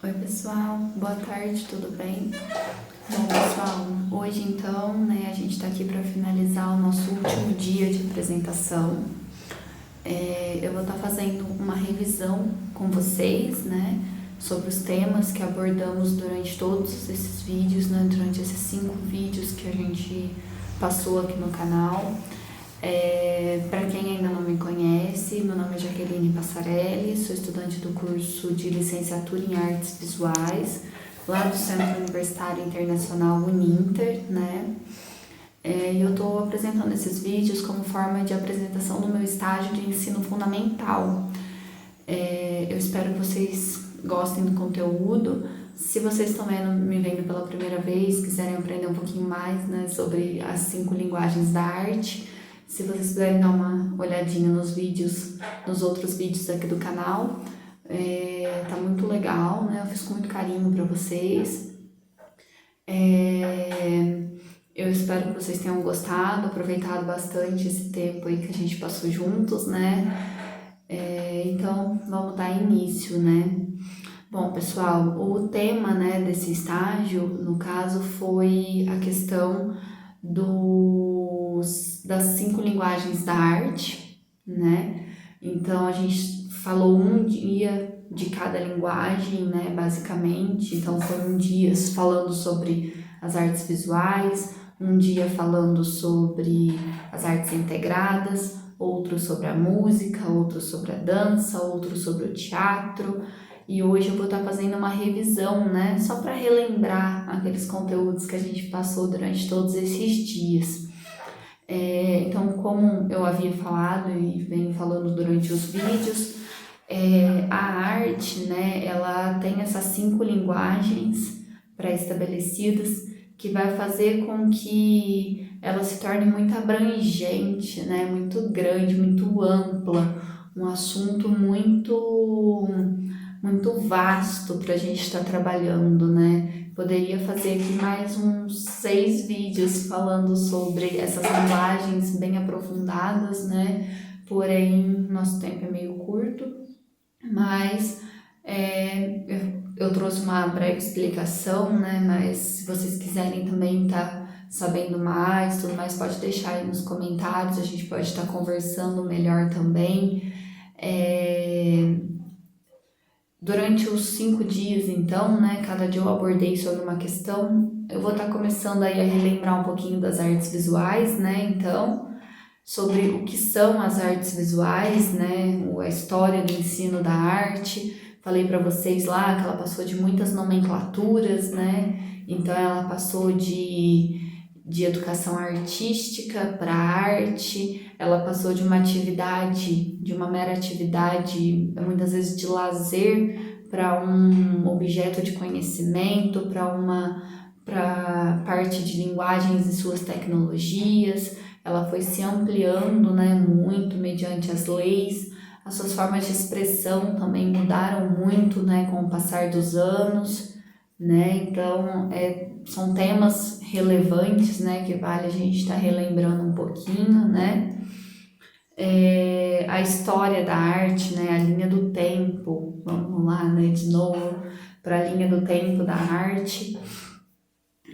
Oi pessoal, boa tarde, tudo bem? Bom pessoal, hoje então, a gente está aqui para finalizar o nosso último dia de apresentação. Eu vou estar fazendo uma revisão com vocês, sobre os temas que abordamos durante todos esses vídeos, durante esses 5 vídeos que a gente passou aqui no canal. Para quem ainda não me conhece, meu nome é Jaqueline Passarelli, sou estudante do curso de licenciatura em Artes Visuais, lá do Centro Universitário Internacional Uninter, E eu estou apresentando esses vídeos como forma de apresentação do meu estágio de ensino fundamental. Eu espero que vocês gostem do conteúdo. Se vocês estão me vendo pela primeira vez, quiserem aprender um pouquinho mais, sobre as 5 linguagens da arte, se vocês puderem dar uma olhadinha nos outros vídeos aqui do canal, tá muito legal, Eu fiz com muito carinho para vocês. Eu espero que vocês tenham gostado, aproveitado bastante esse tempo aí que a gente passou juntos, Então, vamos dar início, Bom, pessoal, o tema, desse estágio, no caso, foi a questão das 5 linguagens da arte, Então, a gente falou um dia de cada linguagem, basicamente. Então, foi um dia falando sobre as artes visuais, um dia falando sobre as artes integradas, outro sobre a música, outro sobre a dança, outro sobre o teatro. E hoje eu vou estar fazendo uma revisão, só para relembrar aqueles conteúdos que a gente passou durante todos esses dias. Então, como eu havia falado e venho falando durante os vídeos, a arte, ela tem essas 5 linguagens pré-estabelecidas que vai fazer com que ela se torne muito abrangente, muito grande, muito ampla, um assunto muito vasto para a gente estar trabalhando, Poderia fazer aqui mais uns 6 vídeos falando sobre essas linguagens bem aprofundadas, Porém, nosso tempo é meio curto, mas eu trouxe uma breve explicação, Mas se vocês quiserem também estar sabendo mais, tudo mais, pode deixar aí nos comentários, a gente pode estar conversando melhor também. Durante os 5 dias, então, cada dia eu abordei sobre uma questão. Eu vou estar começando aí a relembrar um pouquinho das artes visuais, Então, sobre o que são as artes visuais, A história do ensino da arte. Falei para vocês lá que ela passou de muitas nomenclaturas, Então, ela passou de educação artística para arte, ela passou de uma mera atividade, muitas vezes de lazer, para um objeto de conhecimento, para parte de linguagens e suas tecnologias. Ela foi se ampliando, muito mediante as leis. As suas formas de expressão também mudaram muito, com o passar dos anos, Então, são temas relevantes, que vale a gente estar relembrando um pouquinho, A história da arte, a linha do tempo, vamos lá, de novo, para a linha do tempo da arte.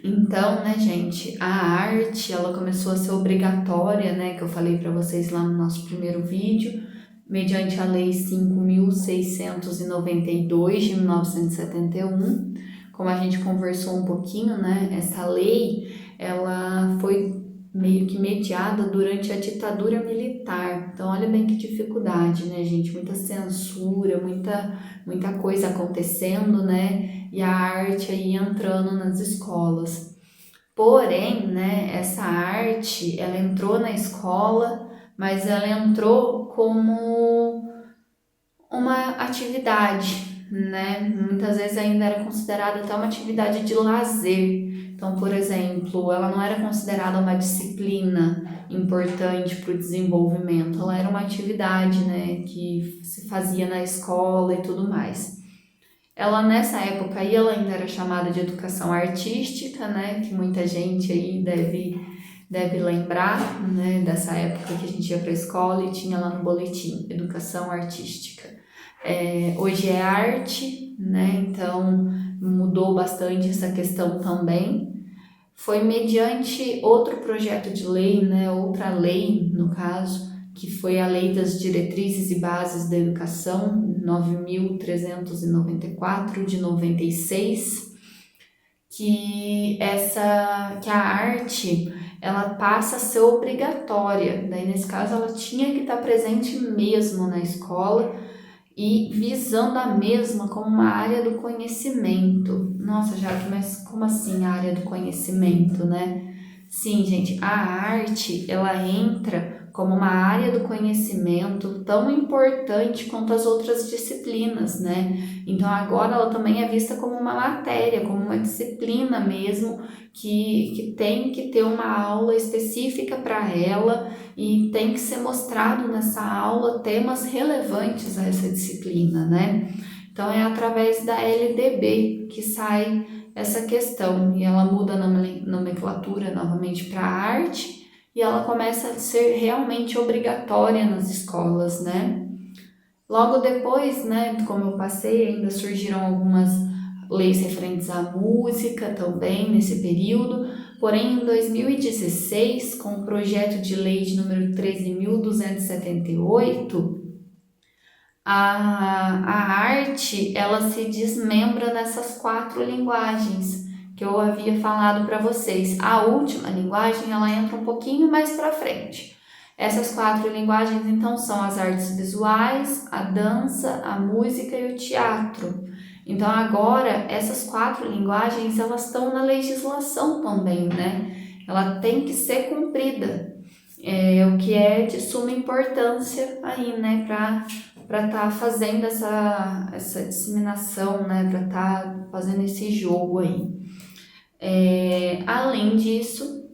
Então, gente, a arte, ela começou a ser obrigatória, que eu falei para vocês lá no nosso primeiro vídeo, mediante a Lei 5.692 de 1971. Como a gente conversou um pouquinho, essa lei, ela foi meio que mediada durante a ditadura militar. Então, olha bem que dificuldade, gente? Muita censura, muita coisa acontecendo, E a arte aí entrando nas escolas. Porém, essa arte, ela entrou na escola, mas ela entrou como uma atividade, Muitas vezes ainda era considerada até uma atividade de lazer. Então, por exemplo, ela não era considerada uma disciplina importante para o desenvolvimento, ela era uma atividade, que se fazia na escola e tudo mais. Ela, nessa época aí, ela ainda era chamada de educação artística, que muita gente aí deve lembrar, dessa época que a gente ia para a escola e tinha lá no boletim, educação artística. Hoje é arte, né? Então mudou bastante essa questão também. Foi mediante outro projeto de lei, né? Outra lei, no caso, que foi a Lei das Diretrizes e Bases da Educação, 9.394 de 96, que a arte ela passa a ser obrigatória. Daí, nesse caso, ela tinha que estar presente mesmo na escola e visando a mesma como uma área do conhecimento. Nossa, Jaque, mas como assim a área do conhecimento, né? Sim, gente, a arte, ela entra como uma área do conhecimento tão importante quanto as outras disciplinas, né? Então agora ela também é vista como uma matéria, como uma disciplina mesmo, que tem que ter uma aula específica para ela e tem que ser mostrado nessa aula temas relevantes a essa disciplina, né? Então é através da LDB que sai essa questão e ela muda a nomenclatura novamente para arte e ela começa a ser realmente obrigatória nas escolas, né? Logo depois, né, como eu passei, ainda surgiram algumas leis referentes à música também nesse período, porém em 2016, com o projeto de lei de número 13.278, a arte ela se desmembra nessas 4 linguagens que eu havia falado para vocês. A última linguagem ela entra um pouquinho mais para frente. Essas 4 linguagens então são as artes visuais, a dança, a música e o teatro. Então agora essas 4 linguagens elas estão na legislação também, né? Ela tem que ser cumprida, o que é de suma importância aí, né? Para estar fazendo essa disseminação, né? Para estar fazendo esse jogo aí. Além disso,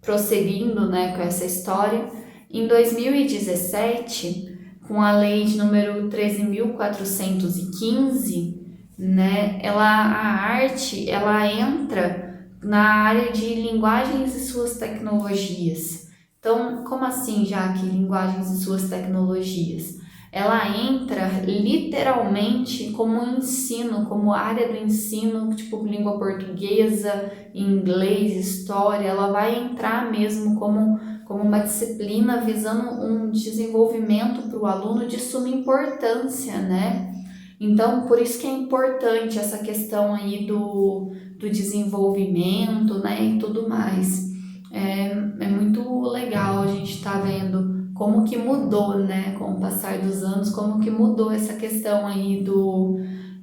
prosseguindo, né, com essa história, em 2017, com a lei de número 13.415, né, a arte ela entra na área de linguagens e suas tecnologias. Então, como assim, já que linguagens e suas tecnologias? Ela entra literalmente como ensino, como área do ensino, tipo língua portuguesa, inglês, história, ela vai entrar mesmo como uma disciplina visando um desenvolvimento para o aluno de suma importância, né? Então, por isso que é importante essa questão aí do desenvolvimento, né, e tudo mais. É muito legal a gente estar vendo como que mudou, né, com o passar dos anos, como que mudou essa questão aí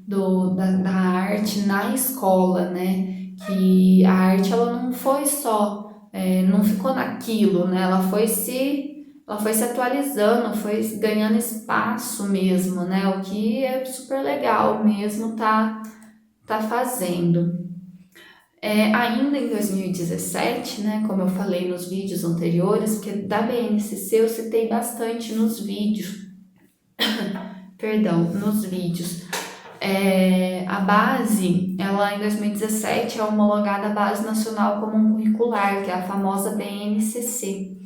da arte na escola, né, que a arte ela não foi só, não ficou naquilo, né, ela foi se atualizando, foi ganhando espaço mesmo, né, o que é super legal mesmo tá fazendo. Ainda em 2017, né, como eu falei nos vídeos anteriores, porque da BNCC eu citei bastante nos vídeos, nos vídeos. A base, ela em 2017 é homologada à Base Nacional Comum Curricular, que é a famosa BNCC.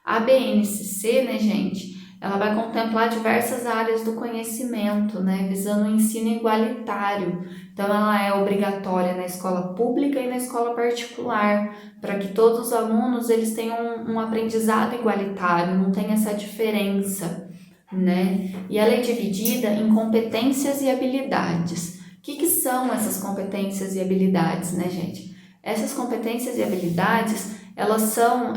A BNCC, né, gente, ela vai contemplar diversas áreas do conhecimento, né, visando o ensino igualitário. Então, ela é obrigatória na escola pública e na escola particular, para que todos os alunos eles tenham um aprendizado igualitário, não tem essa diferença, né? E ela é dividida em competências e habilidades. O que são essas competências e habilidades, né, gente? Essas competências e habilidades elas são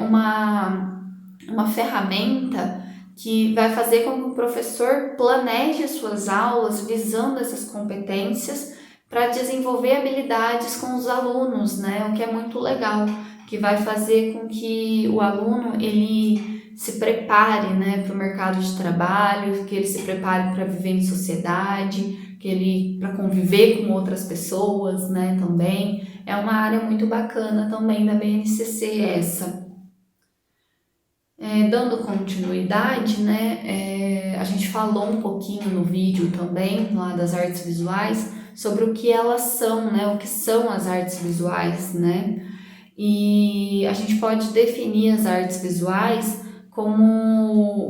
uma ferramenta que vai fazer com que o professor planeje as suas aulas visando essas competências para desenvolver habilidades com os alunos, né? O que é muito legal, que vai fazer com que o aluno ele se prepare, né, para o mercado de trabalho, que ele se prepare para viver em sociedade, que ele para conviver com outras pessoas, né, também. É uma área muito bacana também da BNCC essa. Dando continuidade, né, a gente falou um pouquinho no vídeo também, lá das artes visuais, sobre o que elas são, né, o que são as artes visuais, né, e a gente pode definir as artes visuais como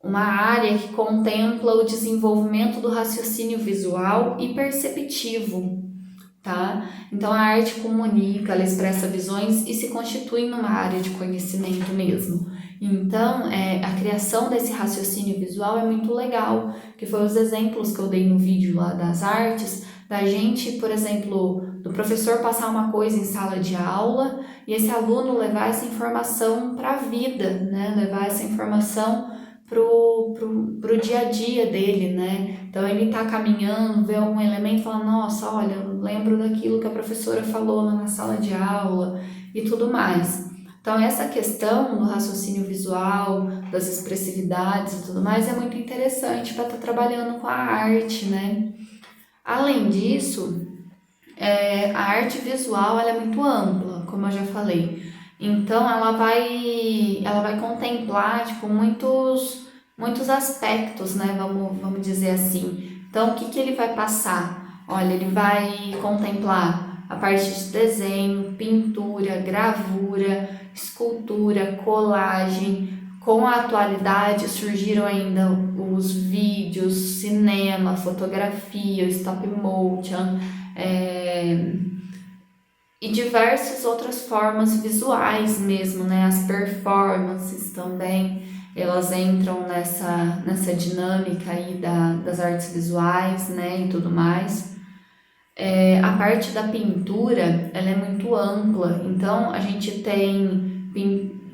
uma área que contempla o desenvolvimento do raciocínio visual e perceptivo, tá? Então a arte comunica, ela expressa visões e se constitui numa área de conhecimento mesmo. Então a criação desse raciocínio visual é muito legal, que foi os exemplos que eu dei no vídeo lá das artes, da gente, por exemplo, do professor passar uma coisa em sala de aula e esse aluno levar essa informação para a vida, né? Levar essa informação pro dia a dia dele, né? Então ele tá caminhando, vê algum elemento e fala, nossa, olha, eu lembro daquilo que a professora falou lá na sala de aula e tudo mais. Então essa questão do raciocínio visual, das expressividades e tudo mais é muito interessante para estar trabalhando com a arte, né? Além disso, a arte visual ela é muito ampla, como eu já falei. Então ela vai contemplar tipo, muitos aspectos, né? Vamos dizer assim. Então o que ele vai passar? Olha, ele vai contemplar a parte de desenho, pintura, gravura, escultura, colagem. Com a atualidade surgiram ainda os vídeos, cinema, fotografia, stop motion, e diversas outras formas visuais mesmo, né? As performances também, elas entram nessa dinâmica aí das artes visuais, né? E tudo mais. A parte da pintura, ela é muito ampla, então a gente tem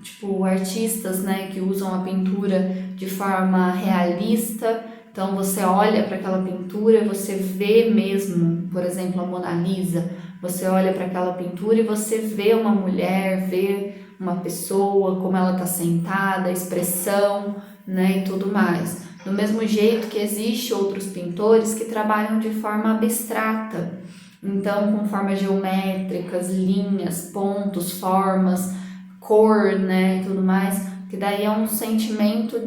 tipo artistas, né, que usam a pintura de forma realista. Então você olha para aquela pintura, você vê mesmo, por exemplo, a Mona Lisa, você olha para aquela pintura e você vê uma mulher, vê uma pessoa, como ela está sentada, a expressão, né, e tudo mais. Do mesmo jeito que existe outros pintores que trabalham de forma abstrata, então com formas geométricas, linhas, pontos, formas, cor, né, e tudo mais, que daí é um sentimento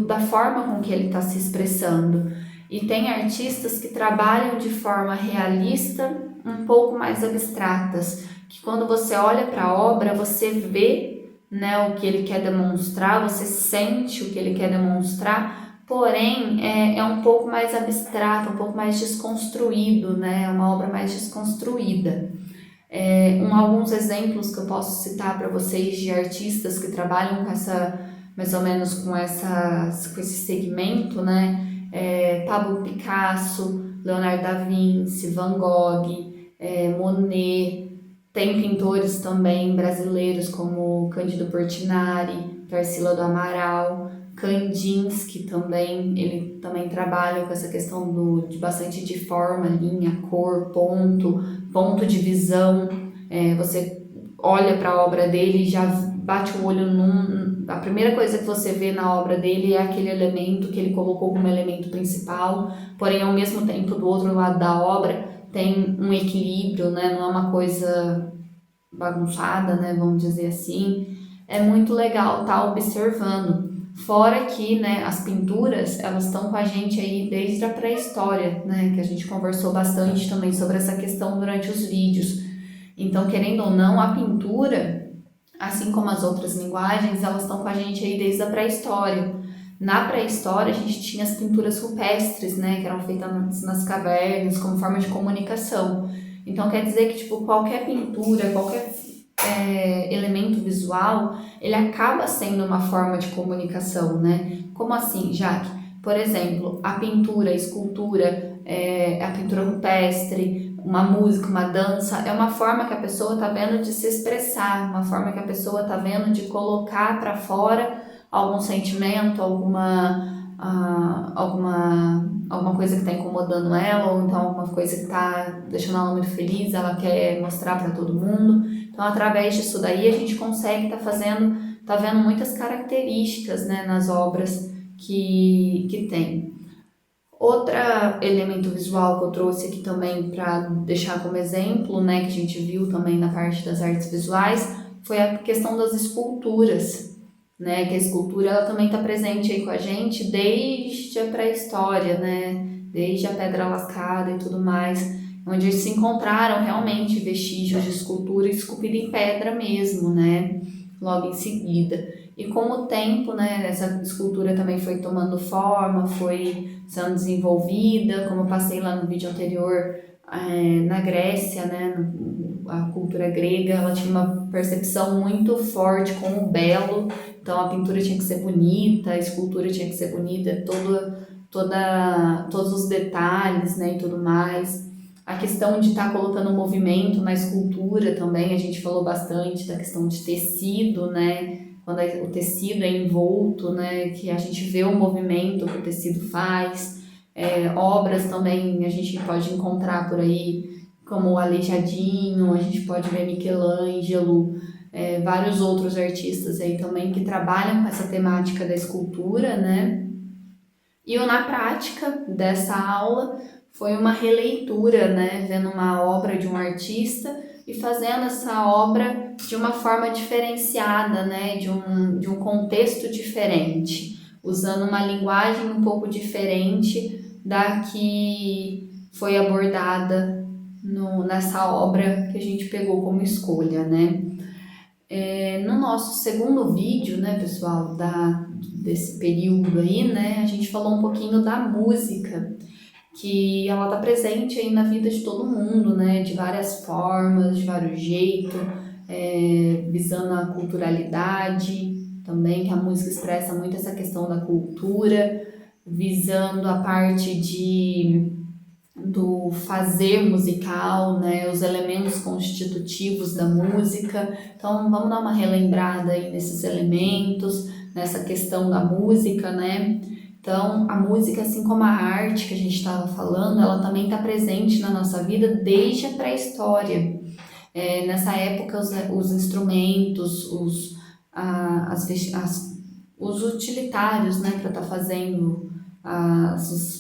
da forma com que ele está se expressando. E tem artistas que trabalham de forma realista, um pouco mais abstratas, que quando você olha para a obra, você vê, né, o que ele quer demonstrar, você sente o que ele quer demonstrar, porém é um pouco mais abstrato, um pouco mais desconstruído, né, é uma obra mais desconstruída. Alguns exemplos que eu posso citar para vocês de artistas que trabalham com essa, mais ou menos com esse segmento, né? Pablo Picasso, Leonardo da Vinci, Van Gogh, Monet. Tem pintores também brasileiros como Cândido Portinari, Tarsila do Amaral, Kandinsky também, ele também trabalha com essa questão de bastante de forma, linha, cor, ponto de visão. Você olha para a obra dele e já bate o olho a primeira coisa que você vê na obra dele é aquele elemento que ele colocou como elemento principal, porém ao mesmo tempo do outro lado da obra tem um equilíbrio, né? Não é uma coisa bagunçada, né? Vamos dizer assim. É muito legal estar observando. Fora que, né, as pinturas, elas estão com a gente aí desde a pré-história, né? Que a gente conversou bastante também sobre essa questão durante os vídeos. Então, querendo ou não, a pintura, assim como as outras linguagens, elas estão com a gente aí desde a pré-história. Na pré-história, a gente tinha as pinturas rupestres, né, que eram feitas nas cavernas como forma de comunicação. Então, quer dizer que, tipo, qualquer pintura, qualquer elemento visual, ele acaba sendo uma forma de comunicação, né? Como assim, Jaque? Por exemplo, a pintura, a escultura, a pintura rupestre, uma música, uma dança, é uma forma que a pessoa está vendo de se expressar, uma forma que a pessoa está vendo de colocar para fora algum sentimento, alguma coisa que está incomodando ela, ou então alguma coisa que está deixando ela muito feliz, ela quer mostrar para todo mundo. Então, através disso daí, a gente consegue tá vendo muitas características, né, nas obras que tem. Outro elemento visual que eu trouxe aqui também para deixar como exemplo, né, que a gente viu também na parte das artes visuais, foi a questão das esculturas, né, que a escultura ela também está presente aí com a gente desde a pré-história, né, desde a pedra lascada e tudo mais, onde se encontraram realmente vestígios de escultura esculpida em pedra mesmo, né, logo em seguida. E com o tempo, né, essa escultura também foi tomando forma, foi sendo desenvolvida, como eu passei lá no vídeo anterior, na Grécia, né, a cultura grega, ela tinha uma percepção muito forte com o belo, então a pintura tinha que ser bonita, a escultura tinha que ser bonita, todos os detalhes, né, e tudo mais. A questão de estar colocando movimento na escultura também, a gente falou bastante da questão de tecido, né, quando o tecido é envolto, né, que a gente vê o movimento que o tecido faz. Obras também a gente pode encontrar por aí, como o Aleijadinho, a gente pode ver Michelangelo, vários outros artistas aí também que trabalham com essa temática da escultura, né? E o na prática dessa aula foi uma releitura, né? Vendo uma obra de um artista e fazendo essa obra de uma forma diferenciada, né? De um contexto diferente, usando uma linguagem um pouco diferente da que foi abordada nessa obra que a gente pegou como escolha, né? No nosso segundo vídeo, né, pessoal, desse período aí, né, a gente falou um pouquinho da música, que ela tá presente aí na vida de todo mundo, né, de várias formas, de vários jeitos, visando a culturalidade também, que a música expressa muito essa questão da cultura, visando a parte do fazer musical, né, os elementos constitutivos da música. Então, vamos dar uma relembrada aí nesses elementos, nessa questão da música, né? Então, a música, assim como a arte que a gente estava falando, ela também está presente na nossa vida desde a pré-história. Nessa época, os instrumentos, os utilitários, né, para estar fazendo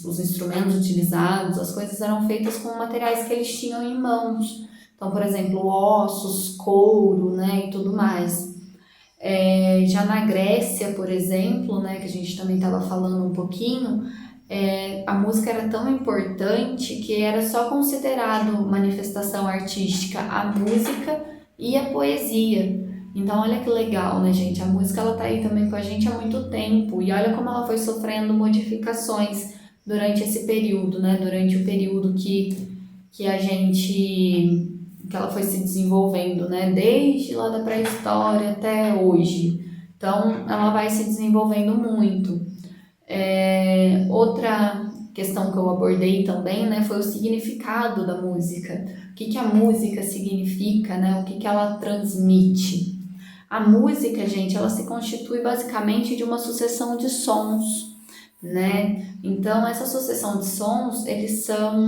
os instrumentos utilizados, as coisas eram feitas com materiais que eles tinham em mãos. Então, por exemplo, ossos, couro, né, e tudo mais. Já na Grécia, por exemplo, né, que a gente também estava falando um pouquinho, a música era tão importante que era só considerado manifestação artística a música e a poesia. Então, olha que legal, né, gente? A música, ela tá aí também com a gente há muito tempo. E olha como ela foi sofrendo modificações durante esse período, né? Durante o período que ela foi se desenvolvendo, né? Desde lá da pré-história até hoje. Então, ela vai se desenvolvendo muito. Outra questão que eu abordei também, né, foi o significado da música. O que a música significa, né? O que ela transmite. A música, gente, ela se constitui basicamente de uma sucessão de sons, né? Então, essa sucessão de sons, eles são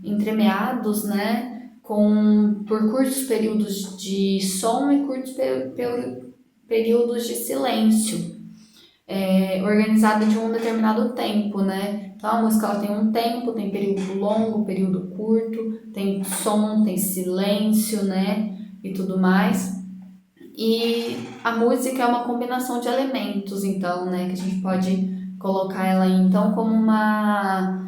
entremeados, né, por curtos períodos de som e curtos períodos de silêncio, organizado de um determinado tempo, né? Então, a música, ela tem um tempo, tem período longo, período curto, tem som, tem silêncio, né, e tudo mais. E a música é uma combinação de elementos, então, né, que a gente pode colocar ela aí, então, como uma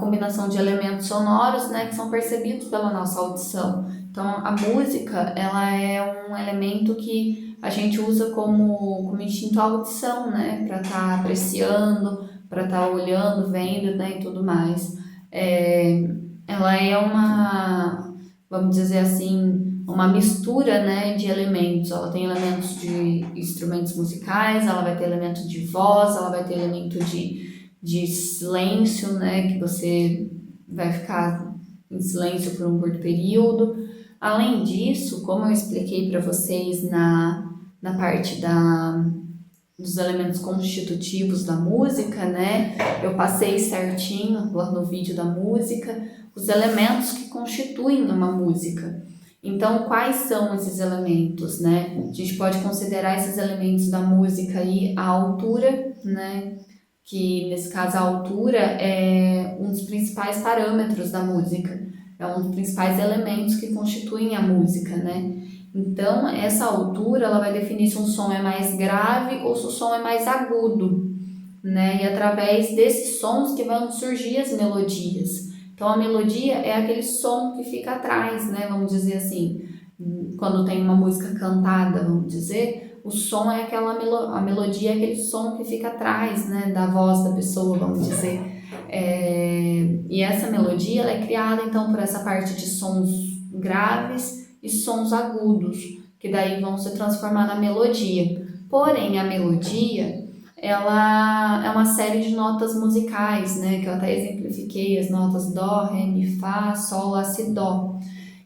combinação de elementos sonoros, né, que são percebidos pela nossa audição. Então, a música, ela é um elemento que a gente usa como instinto à audição, né, para estar apreciando, para estar olhando, vendo, né, e tudo mais. Ela é vamos dizer assim, uma mistura, né, de elementos. Ela tem elementos de instrumentos musicais, ela vai ter elementos de voz, ela vai ter elemento de silêncio, né, que você vai ficar em silêncio por um curto período. Além disso, como eu expliquei para vocês na parte dos elementos constitutivos da música, né, eu passei certinho lá no vídeo da música, os elementos que constituem uma música. Então, quais são esses elementos, né? A gente pode considerar esses elementos da música aí a altura, né? Que nesse caso a altura é um dos principais parâmetros da música, é um dos principais elementos que constituem a música, né? Então, essa altura, ela vai definir se um som é mais grave ou se o som é mais agudo, né? E através desses sons que vão surgir as melodias. Então, a melodia é aquele som que fica atrás, né? Vamos dizer assim. quando tem uma música cantada, vamos dizer, o som é a melodia é aquele som que fica atrás, né, da voz da pessoa, vamos dizer. E essa melodia ela é criada então por essa parte de sons graves e sons agudos, que daí vão se transformar na melodia. Porém, a melodia ela é uma série de notas musicais, né, que eu até exemplifiquei, as notas dó, ré, mi, fá, sol, lá, si, dó.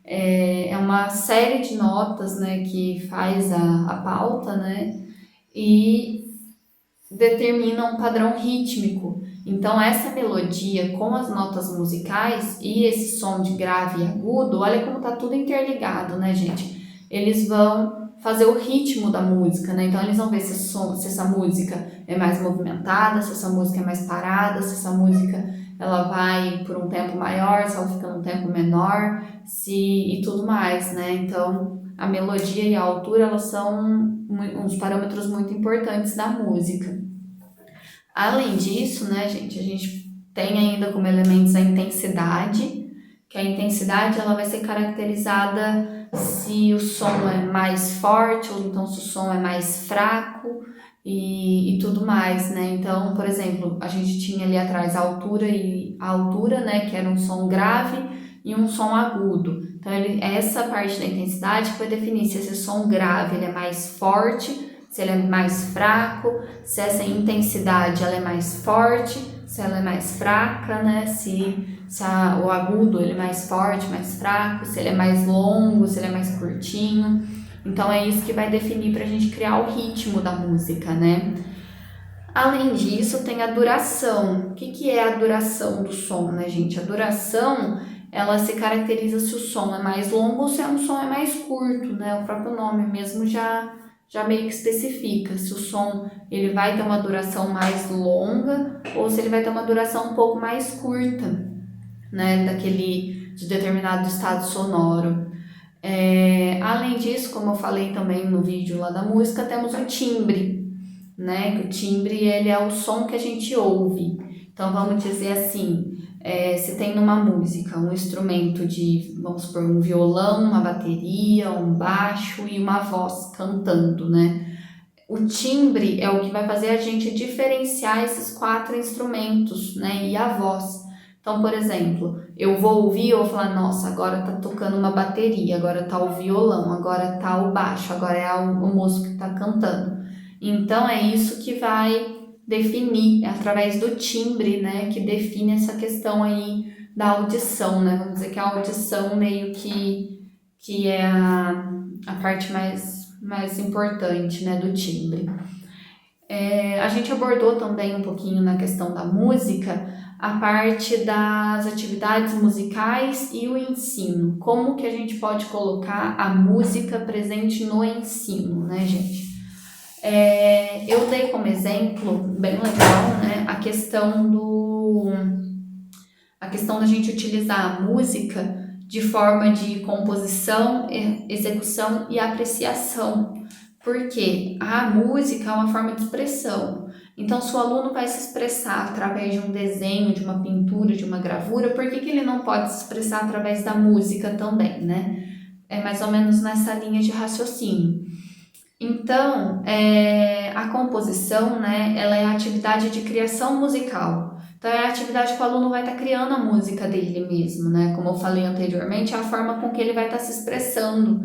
É uma série de notas, né, que faz a pauta, né, e determina um padrão rítmico. Então, essa melodia com as notas musicais e esse som de grave e agudo, olha como tá tudo interligado, né, gente? Eles vão fazer o ritmo da música, né? Então, eles vão ver se essa música é mais movimentada, se essa música é mais parada, se essa música ela vai por um tempo maior, se ela fica num tempo menor, e tudo mais, né? Então, a melodia e a altura, elas são uns parâmetros muito importantes da música. Além disso, né, gente, a gente tem ainda como elementos a intensidade, que a intensidade ela vai ser caracterizada se o som é mais forte ou então se o som é mais fraco e tudo mais, né? Então, por exemplo, a gente tinha ali atrás a altura, né, que era um som grave e um som agudo. Então, essa parte da intensidade que vai definir se esse som grave ele é mais forte, se ele é mais fraco, se essa intensidade ela é mais forte, se ela é mais fraca, né? O agudo ele é mais forte, mais fraco, se ele é mais longo, se ele é mais curtinho. Então é isso que vai definir para a gente criar o ritmo da música, né? Além disso, tem a duração. O que é a duração do som, né, gente? A duração, ela se caracteriza se o som é mais longo ou se o som é mais curto, né? O próprio nome mesmo já meio que especifica se o som ele vai ter uma duração mais longa ou se ele vai ter uma duração um pouco mais curta, né? De determinado estado sonoro. Além disso, como eu falei também no vídeo lá da música, temos o timbre, né? Que o timbre ele é o som que a gente ouve. Então vamos dizer assim, se tem numa música um instrumento vamos supor, um violão, uma bateria, um baixo e uma voz cantando, né? O timbre é o que vai fazer a gente diferenciar esses 4 instrumentos, né? E a voz. Então, por exemplo, eu vou ouvir e vou falar, nossa, agora tá tocando uma bateria, agora tá o violão, agora tá o baixo, agora é o moço que tá cantando. Então, é isso que vai definir, é através do timbre, né, que define essa questão aí da audição, né? Vamos dizer que a audição meio que é a parte mais importante, né, do timbre. A gente abordou também um pouquinho na questão da música, a parte das atividades musicais e o ensino. Como que a gente pode colocar a música presente no ensino, né, gente? Eu dei como exemplo, bem legal, né, a questão da gente utilizar a música de forma de composição, execução e apreciação. Porque a música é uma forma de expressão. Então, se o aluno vai se expressar através de um desenho, de uma pintura, de uma gravura, por que ele não pode se expressar através da música também, né? É mais ou menos nessa linha de raciocínio. Então, a composição, né, ela é a atividade de criação musical. Então, é a atividade que o aluno vai estar criando a música dele mesmo, né? Como eu falei anteriormente, é a forma com que ele vai estar se expressando,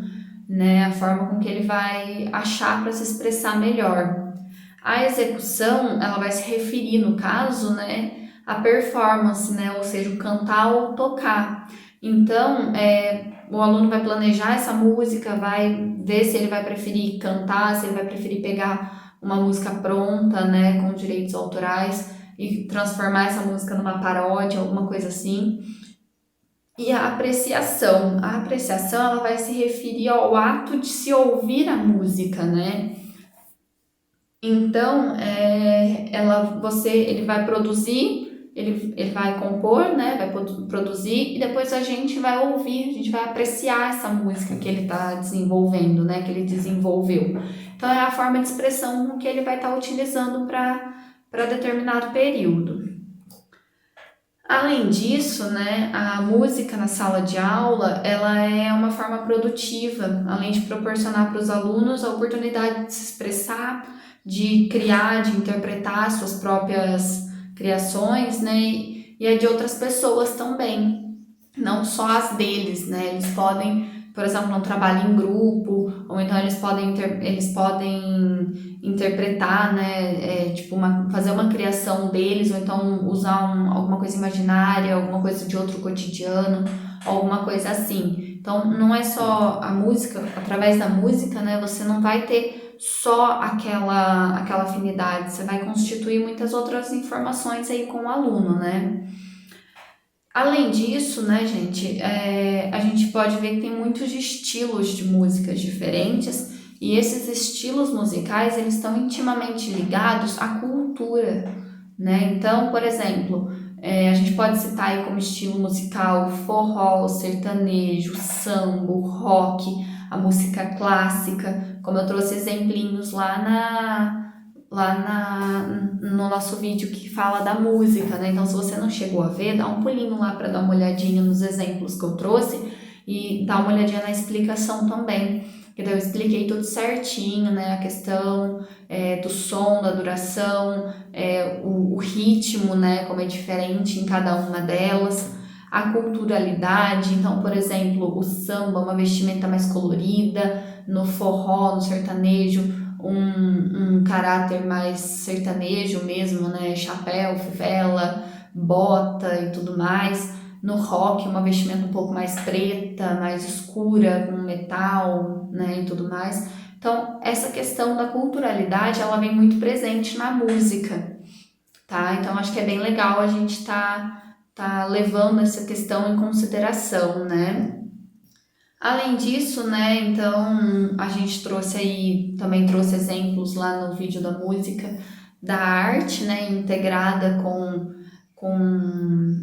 né? A forma com que ele vai achar para se expressar melhor. A execução, ela vai se referir, no caso, né, à performance, né? Ou seja, o cantar ou tocar. Então, o aluno vai planejar essa música, vai ver se ele vai preferir cantar, se ele vai preferir pegar uma música pronta, né, com direitos autorais e transformar essa música numa paródia, alguma coisa assim. E a apreciação ela vai se referir ao ato de se ouvir a música, né? Então, ele vai produzir, ele vai compor, né? Vai produzir e depois a gente vai ouvir, a gente vai apreciar essa música que ele está desenvolvendo, né? Que ele desenvolveu. Então, é a forma de expressão que ele vai estar utilizando para determinado período. Além disso, né, a música na sala de aula, ela é uma forma produtiva, além de proporcionar para os alunos a oportunidade de se expressar, de criar, de interpretar suas próprias criações, né, e a de outras pessoas também, não só as deles, né, eles podem, por exemplo, um trabalho em grupo, ou então eles podem interpretar, né, tipo fazer uma criação deles, ou então usar alguma coisa imaginária, alguma coisa de outro cotidiano, alguma coisa assim. Então não é só a música, através da música, né, você não vai ter só aquela afinidade, você vai constituir muitas outras informações aí com o aluno, né? Além disso, né, gente, a gente pode ver que tem muitos estilos de músicas diferentes e esses estilos musicais, eles estão intimamente ligados à cultura, né? Então, por exemplo, a gente pode citar aí como estilo musical forró, sertanejo, samba, rock, a música clássica, como eu trouxe exemplinhos no nosso vídeo que fala da música, né? Então, se você não chegou a ver, dá um pulinho lá para dar uma olhadinha nos exemplos que eu trouxe e dá uma olhadinha na explicação também, que daí eu expliquei tudo certinho, né? A questão do som, da duração, o ritmo, né? Como é diferente em cada uma delas. A culturalidade, então, por exemplo, o samba, uma vestimenta mais colorida, no forró, no sertanejo, um caráter mais sertanejo mesmo, né? Chapéu, fivela, bota e tudo mais. No rock, uma vestimenta um pouco mais preta, mais escura, com metal, né? E tudo mais. Então, essa questão da culturalidade, ela vem muito presente na música, tá? Então, acho que é bem legal a gente tá levando essa questão em consideração, né? Além disso, né, então a gente também trouxe exemplos lá no vídeo da música, da arte, né, integrada com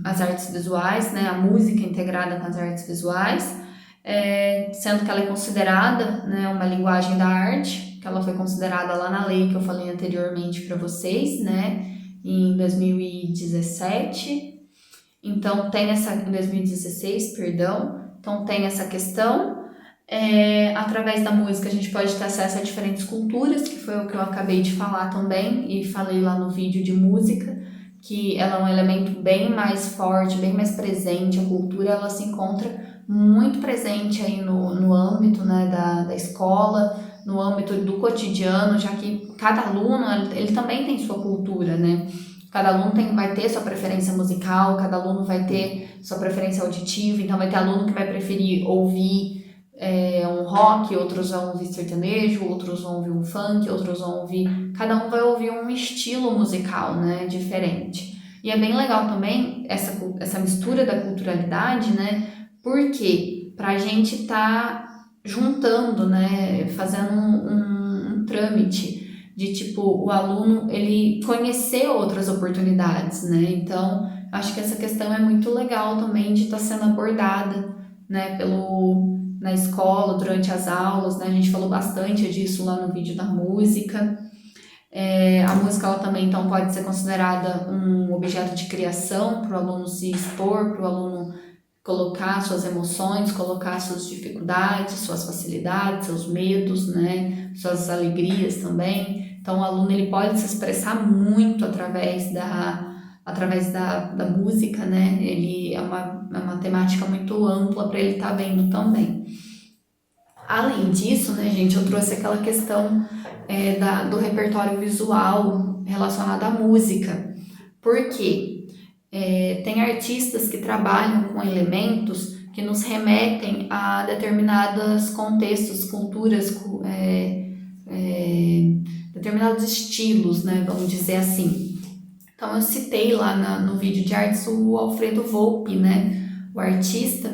as artes visuais, né, a música integrada com as artes visuais, sendo que ela é considerada, né, uma linguagem da arte, que ela foi considerada lá na lei que eu falei anteriormente para vocês, né, em 2017. Então em 2016, perdão. Então tem essa questão. Através da música a gente pode ter acesso a diferentes culturas, que foi o que eu acabei de falar também, e falei lá no vídeo de música, que ela é um elemento bem mais forte, bem mais presente. A cultura ela se encontra muito presente aí no âmbito, né, da escola, no âmbito do cotidiano, já que cada aluno ele também tem sua cultura, né? Cada aluno vai ter sua preferência musical, cada aluno vai ter sua preferência auditiva, então vai ter aluno que vai preferir ouvir um rock, outros vão ouvir sertanejo, outros vão ouvir um funk, outros vão ouvir... Cada um vai ouvir um estilo musical, né, diferente. E é bem legal também essa mistura da culturalidade, né, porque pra gente tá juntando, né, fazendo um trâmite de tipo o aluno ele conhecer outras oportunidades, né? Então acho que essa questão é muito legal também de estar sendo abordada, né? Na escola durante as aulas, né? A gente falou bastante disso lá no vídeo da música. A música ela também então pode ser considerada um objeto de criação para o aluno se expor, para o aluno colocar suas emoções, colocar suas dificuldades, suas facilidades, seus medos, né, suas alegrias também. Então o aluno ele pode se expressar muito através da música, né? Ele é uma temática muito ampla para ele estar vendo também. Além disso, né, gente, eu trouxe aquela questão do repertório visual relacionado à música. Por quê? Tem artistas que trabalham com elementos que nos remetem a determinados contextos, culturas, determinados estilos, né, vamos dizer assim. Então eu citei lá no vídeo de artes o Alfredo Volpi, né, o artista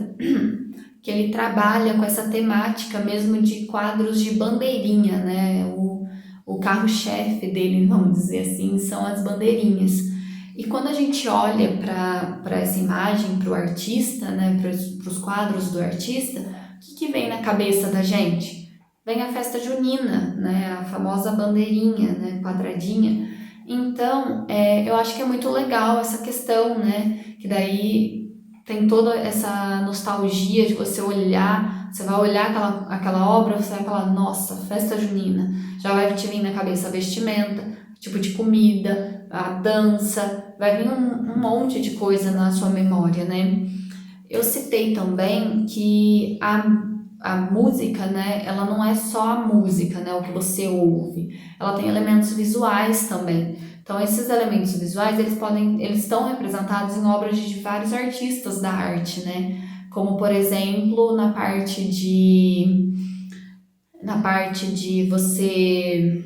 que ele trabalha com essa temática mesmo de quadros de bandeirinha, né, o carro-chefe dele, vamos dizer assim, são as bandeirinhas. E quando a gente olha para essa imagem, para o artista, né, para os quadros do artista, o que vem na cabeça da gente? Vem a festa junina, né, a famosa bandeirinha, né, quadradinha. Então, eu acho que é muito legal essa questão, né? Que daí tem toda essa nostalgia de você olhar, você vai olhar aquela obra, você vai falar, nossa, festa junina. Já vai te vir na cabeça a vestimenta, tipo de comida, a dança, vai vir um monte de coisa na sua memória, né? Eu citei também que a música, né, ela não é só a música, né, o que você ouve, ela tem elementos visuais também. Então, esses elementos visuais, eles estão representados em obras de vários artistas da arte, né? Como, por exemplo, na parte de você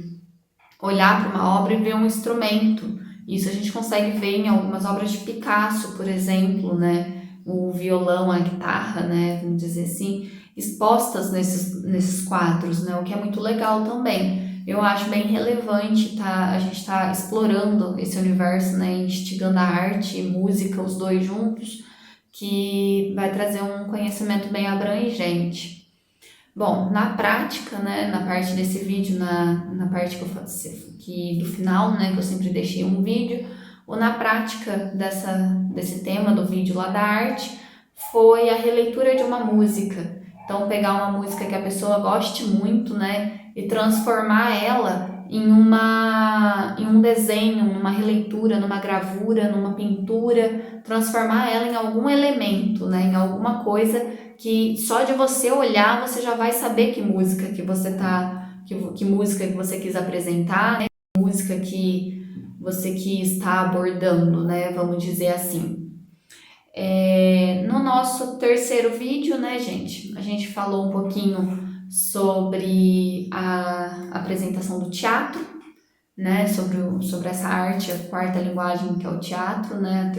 olhar para uma obra e ver um instrumento. Isso a gente consegue ver em algumas obras de Picasso, por exemplo, né? O violão, a guitarra, né? Vamos dizer assim, expostas nesses quadros, né? O que é muito legal também. Eu acho bem relevante a gente tá explorando esse universo, né? Instigando a arte e música, os dois juntos, que vai trazer um conhecimento bem abrangente. Bom, na prática, né, na parte desse vídeo, na parte que eu faço, que do final, né, que eu sempre deixei um vídeo, ou na prática desse tema do vídeo lá da arte, foi a releitura de uma música. Então, pegar uma música que a pessoa goste muito, né, e transformar ela em um desenho, numa releitura, numa gravura, numa pintura, transformar ela em algum elemento, né, em alguma coisa que só de você olhar você já vai saber que música que você que música que você quis apresentar, né? Música que você quis estar abordando, né? Vamos dizer assim. No nosso terceiro vídeo, né, gente? A gente falou um pouquinho sobre a apresentação do teatro, né? Sobre essa arte, a quarta linguagem que é o teatro, né?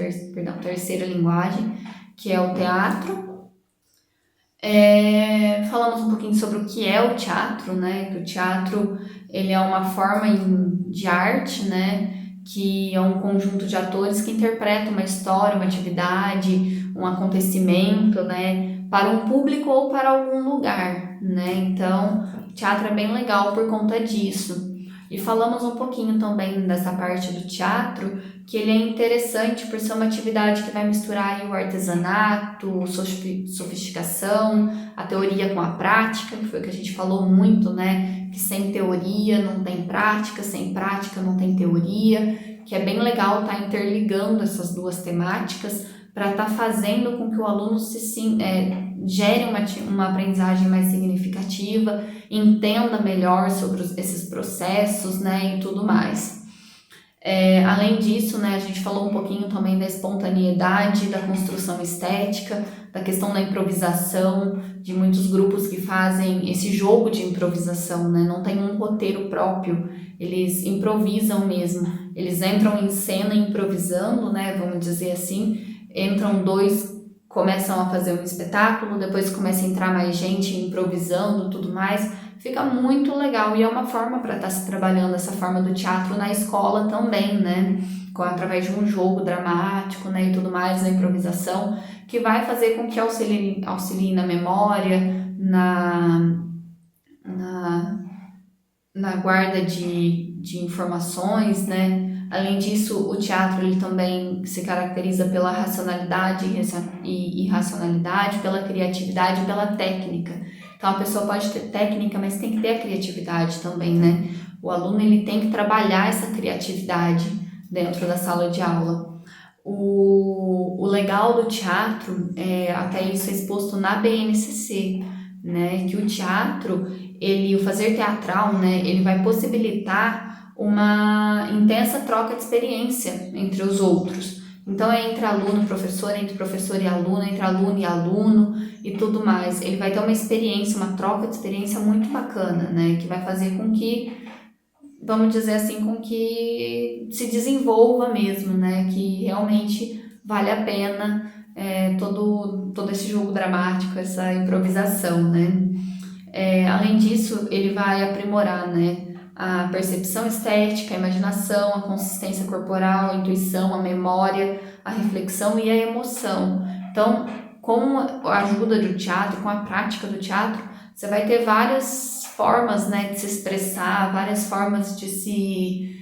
Terceira linguagem que é o teatro. Falamos um pouquinho sobre o que é o teatro, né? Que o teatro ele é uma forma de arte, né? Que é um conjunto de atores que interpretam uma história, uma atividade, um acontecimento, né? Para um público ou para algum lugar, né? Então, o teatro é bem legal por conta disso. E falamos um pouquinho também dessa parte do teatro, que ele é interessante por ser uma atividade que vai misturar aí o artesanato, sofisticação, a teoria com a prática, que foi o que a gente falou muito, né? Que sem teoria não tem prática, sem prática não tem teoria, que é bem legal estar interligando essas duas temáticas para estar fazendo com que o aluno gere uma aprendizagem mais significativa, entenda melhor sobre esses processos, né, e tudo mais. Além disso, né, a gente falou um pouquinho também da espontaneidade, da construção estética, da questão da improvisação, de muitos grupos que fazem esse jogo de improvisação, né, não tem um roteiro próprio, eles improvisam mesmo, eles entram em cena improvisando, né, vamos dizer assim, entram dois, começam a fazer um espetáculo, depois começa a entrar mais gente improvisando, tudo mais. Fica muito legal e é uma forma para estar se trabalhando essa forma do teatro na escola também, né? Através de um jogo dramático, né, e tudo mais, na improvisação, que vai fazer com que auxilie na memória, na guarda de informações, né? Além disso, o teatro ele também se caracteriza pela racionalidade e irracionalidade, pela criatividade e pela técnica. Então, a pessoa pode ter técnica, mas tem que ter a criatividade também, né? O aluno ele tem que trabalhar essa criatividade dentro da sala de aula. O legal do teatro, até isso é exposto na BNCC, né? Que o teatro, o fazer teatral, né? Ele vai possibilitar uma intensa troca de experiência entre os outros. Então é entre aluno e professor, entre professor e aluno, entre aluno e aluno e tudo mais. Ele vai ter uma experiência, uma troca de experiência muito bacana, né? Que vai fazer com que, vamos dizer assim, com que se desenvolva mesmo, né? Que realmente vale a pena todo esse jogo dramático, essa improvisação, né? Além disso, ele vai aprimorar, né? A percepção estética, a imaginação, a consistência corporal, a intuição, a memória, a reflexão e a emoção. Então, com a ajuda do teatro, com a prática do teatro, você vai ter várias formas, né, de se expressar, várias formas de se,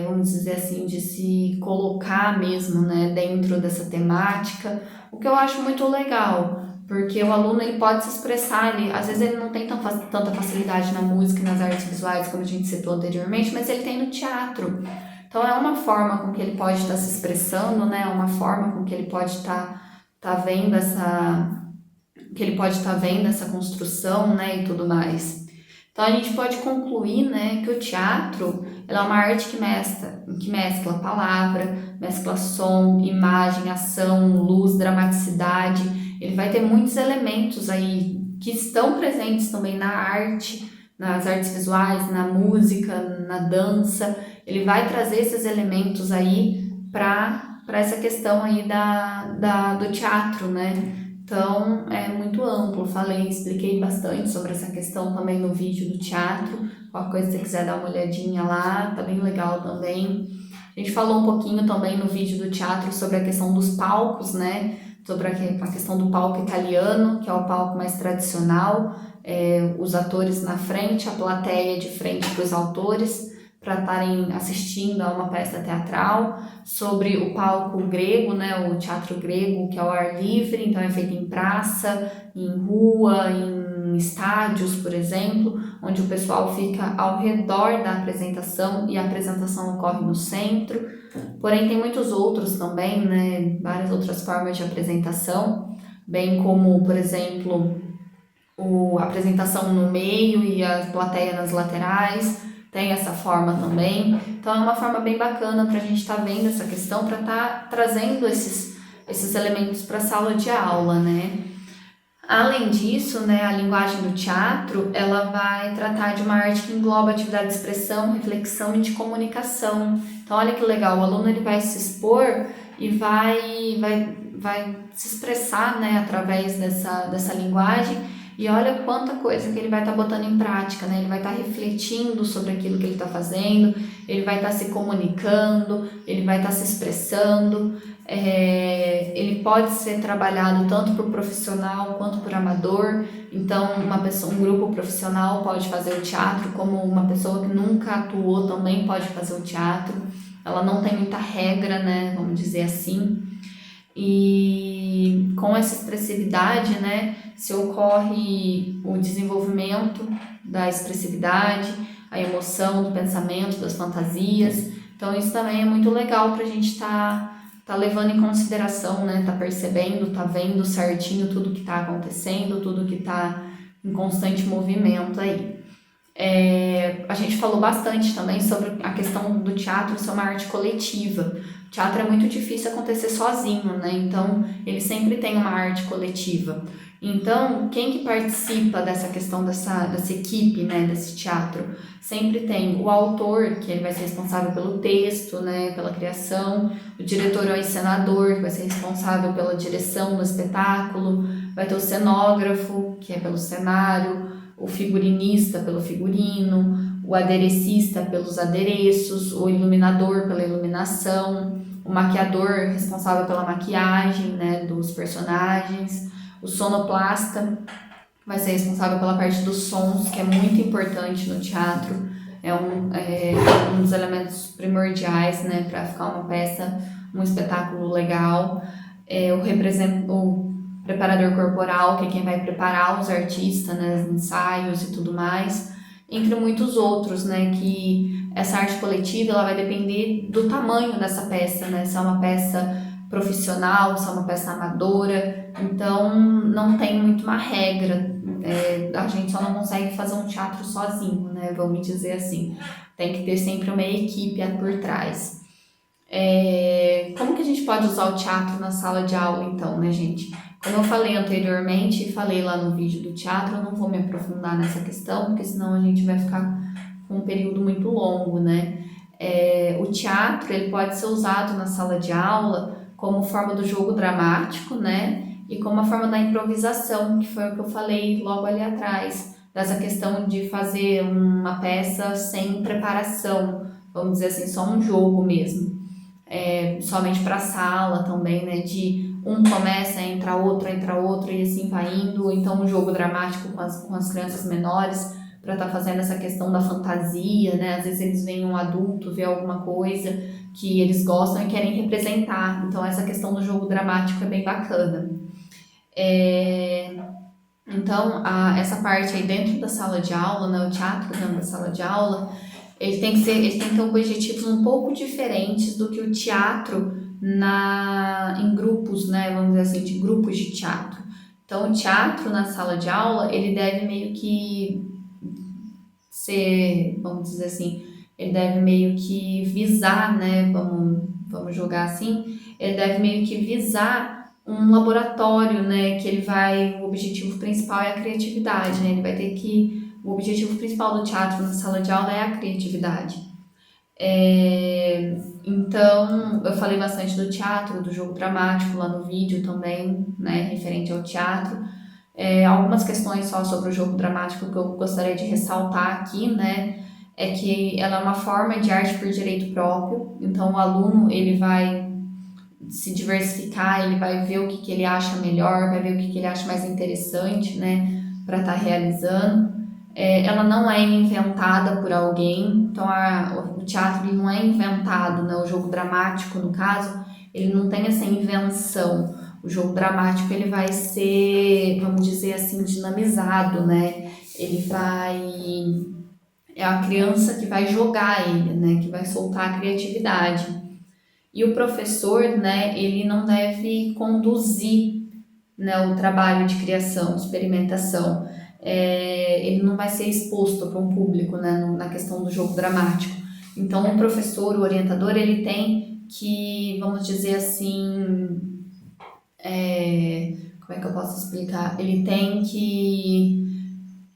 vamos vamos dizer assim, de se colocar mesmo, né, dentro dessa temática, o que eu acho muito legal, porque o aluno ele pode se expressar, às vezes ele não tem tanta facilidade na música e nas artes visuais, como a gente citou anteriormente, mas ele tem no teatro. Então é uma forma com que ele pode estar se expressando, né, uma forma com que ele pode tá vendo essa construção, né, e tudo mais. Então a gente pode concluir, né, que o teatro ela é uma arte que mescla palavra, mescla som, imagem, ação, luz, dramaticidade. Ele vai ter muitos elementos aí que estão presentes também na arte, nas artes visuais, na música, na dança. Ele vai trazer esses elementos aí para essa questão aí do teatro, né? Então, é muito amplo, expliquei bastante sobre essa questão também no vídeo do teatro, qualquer coisa que você quiser dar uma olhadinha lá, tá bem legal também. A gente falou um pouquinho também no vídeo do teatro sobre a questão dos palcos, né, sobre a questão do palco italiano, que é o palco mais tradicional, os atores na frente, a plateia de frente para os autores, para estarem assistindo a uma peça teatral, sobre o palco grego, né, o teatro grego, que é ao ar livre, então é feito em praça, em rua, em estádios, por exemplo, onde o pessoal fica ao redor da apresentação e a apresentação ocorre no centro. Porém, tem muitos outros também, né, várias outras formas de apresentação, bem como, por exemplo, a apresentação no meio e a plateia nas laterais, tem essa forma também. Então é uma forma bem bacana para a gente estar vendo essa questão, para estar trazendo esses elementos para a sala de aula, né? Além disso, né, a linguagem do teatro, ela vai tratar de uma arte que engloba atividade de expressão, reflexão e de comunicação. Então olha que legal, o aluno ele vai se expor e vai se expressar, né, através dessa linguagem. E olha quanta coisa que ele vai estar botando em prática, né? Ele vai estar refletindo sobre aquilo que ele está fazendo, ele vai estar se comunicando, ele vai estar se expressando. Ele pode ser trabalhado tanto por profissional quanto por amador. Então, um grupo profissional pode fazer o teatro, como uma pessoa que nunca atuou também pode fazer o teatro. Ela não tem muita regra, né? Vamos dizer assim. E com essa expressividade, né, se ocorre o desenvolvimento da expressividade, a emoção do pensamento, das fantasias. Então isso também é muito legal para a gente tá levando em consideração, né, tá percebendo, tá vendo certinho tudo que tá acontecendo, tudo que tá em constante movimento aí. A gente falou bastante também sobre a questão do teatro ser uma arte coletiva. O teatro é muito difícil acontecer sozinho, né? Então, ele sempre tem uma arte coletiva. Então, quem que participa dessa questão dessa equipe, né, desse teatro? Sempre tem o autor, que ele vai ser responsável pelo texto, né, pela criação, o diretor ou encenador, que vai ser responsável pela direção do espetáculo, vai ter o cenógrafo, que é pelo cenário, o figurinista pelo figurino, o aderecista pelos adereços, o iluminador pela iluminação, o maquiador responsável pela maquiagem, né, dos personagens, o sonoplasta vai ser responsável pela parte dos sons, que é muito importante no teatro, é um dos elementos primordiais, né, para ficar uma peça, um espetáculo legal. O preparador corporal, que é quem vai preparar os artistas, né, os ensaios e tudo mais, entre muitos outros, né, que essa arte coletiva ela vai depender do tamanho dessa peça, né, se é uma peça profissional, se é uma peça amadora, então não tem muito uma regra, a gente só não consegue fazer um teatro sozinho, né, vamos dizer assim, tem que ter sempre uma equipe por trás. Como que a gente pode usar o teatro na sala de aula então, né, gente? Como eu falei anteriormente, falei lá no vídeo do teatro, eu não vou me aprofundar nessa questão, porque senão a gente vai ficar com um período muito longo, né? O teatro, ele pode ser usado na sala de aula como forma do jogo dramático, né? E como a forma da improvisação, que foi o que eu falei logo ali atrás, dessa questão de fazer uma peça sem preparação, vamos dizer assim, só um jogo mesmo. Somente para a sala também, né? De um começa, entra outro e assim vai indo. Então, um jogo dramático com as crianças menores, para estar fazendo essa questão da fantasia, né? Às vezes eles veem um adulto, vê alguma coisa que eles gostam e querem representar. Então essa questão do jogo dramático é bem bacana. Então essa parte aí dentro da sala de aula, né? O teatro dentro da sala de aula, ele tem que ter objetivos um pouco diferentes do que o teatro em grupos, né? Vamos dizer assim, de grupos de teatro. Então o teatro na sala de aula, ele deve meio que ser, vamos dizer assim, ele deve meio que visar, né? Vamos jogar assim, ele deve meio que visar um laboratório, né? Que o objetivo principal é a criatividade, né? Ele vai ter que, o objetivo principal do teatro na sala de aula é a criatividade. Então, eu falei bastante do teatro, do jogo dramático lá no vídeo também, né? Referente ao teatro. Algumas questões só sobre o jogo dramático que eu gostaria de ressaltar aqui, né? É que ela é uma forma de arte por direito próprio, então o aluno ele vai se diversificar, ele vai ver o que ele acha melhor, vai ver o que ele acha mais interessante, né, para estar realizando. Ela não é inventada por alguém, então o teatro ele não é inventado, né, o jogo dramático, no caso, ele não tem essa invenção. O jogo dramático ele vai ser, vamos dizer assim, dinamizado, né? É a criança que vai jogar ele, né? Que vai soltar a criatividade. E o professor, né? Ele não deve conduzir, né, o trabalho de criação, experimentação. Ele não vai ser exposto para um público, né? Na questão do jogo dramático. Então, o professor, o orientador, ele tem que, vamos dizer assim, como é que eu posso explicar? Ele tem que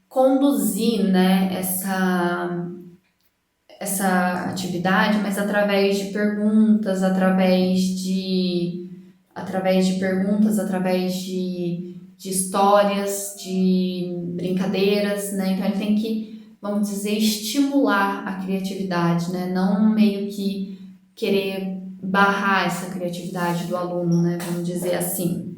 conduzir, né, essa atividade, mas através de perguntas, através de histórias, de brincadeiras, né? Então ele tem que, vamos dizer, estimular a criatividade, né? Não meio que querer barrar essa criatividade do aluno, né? Vamos dizer assim.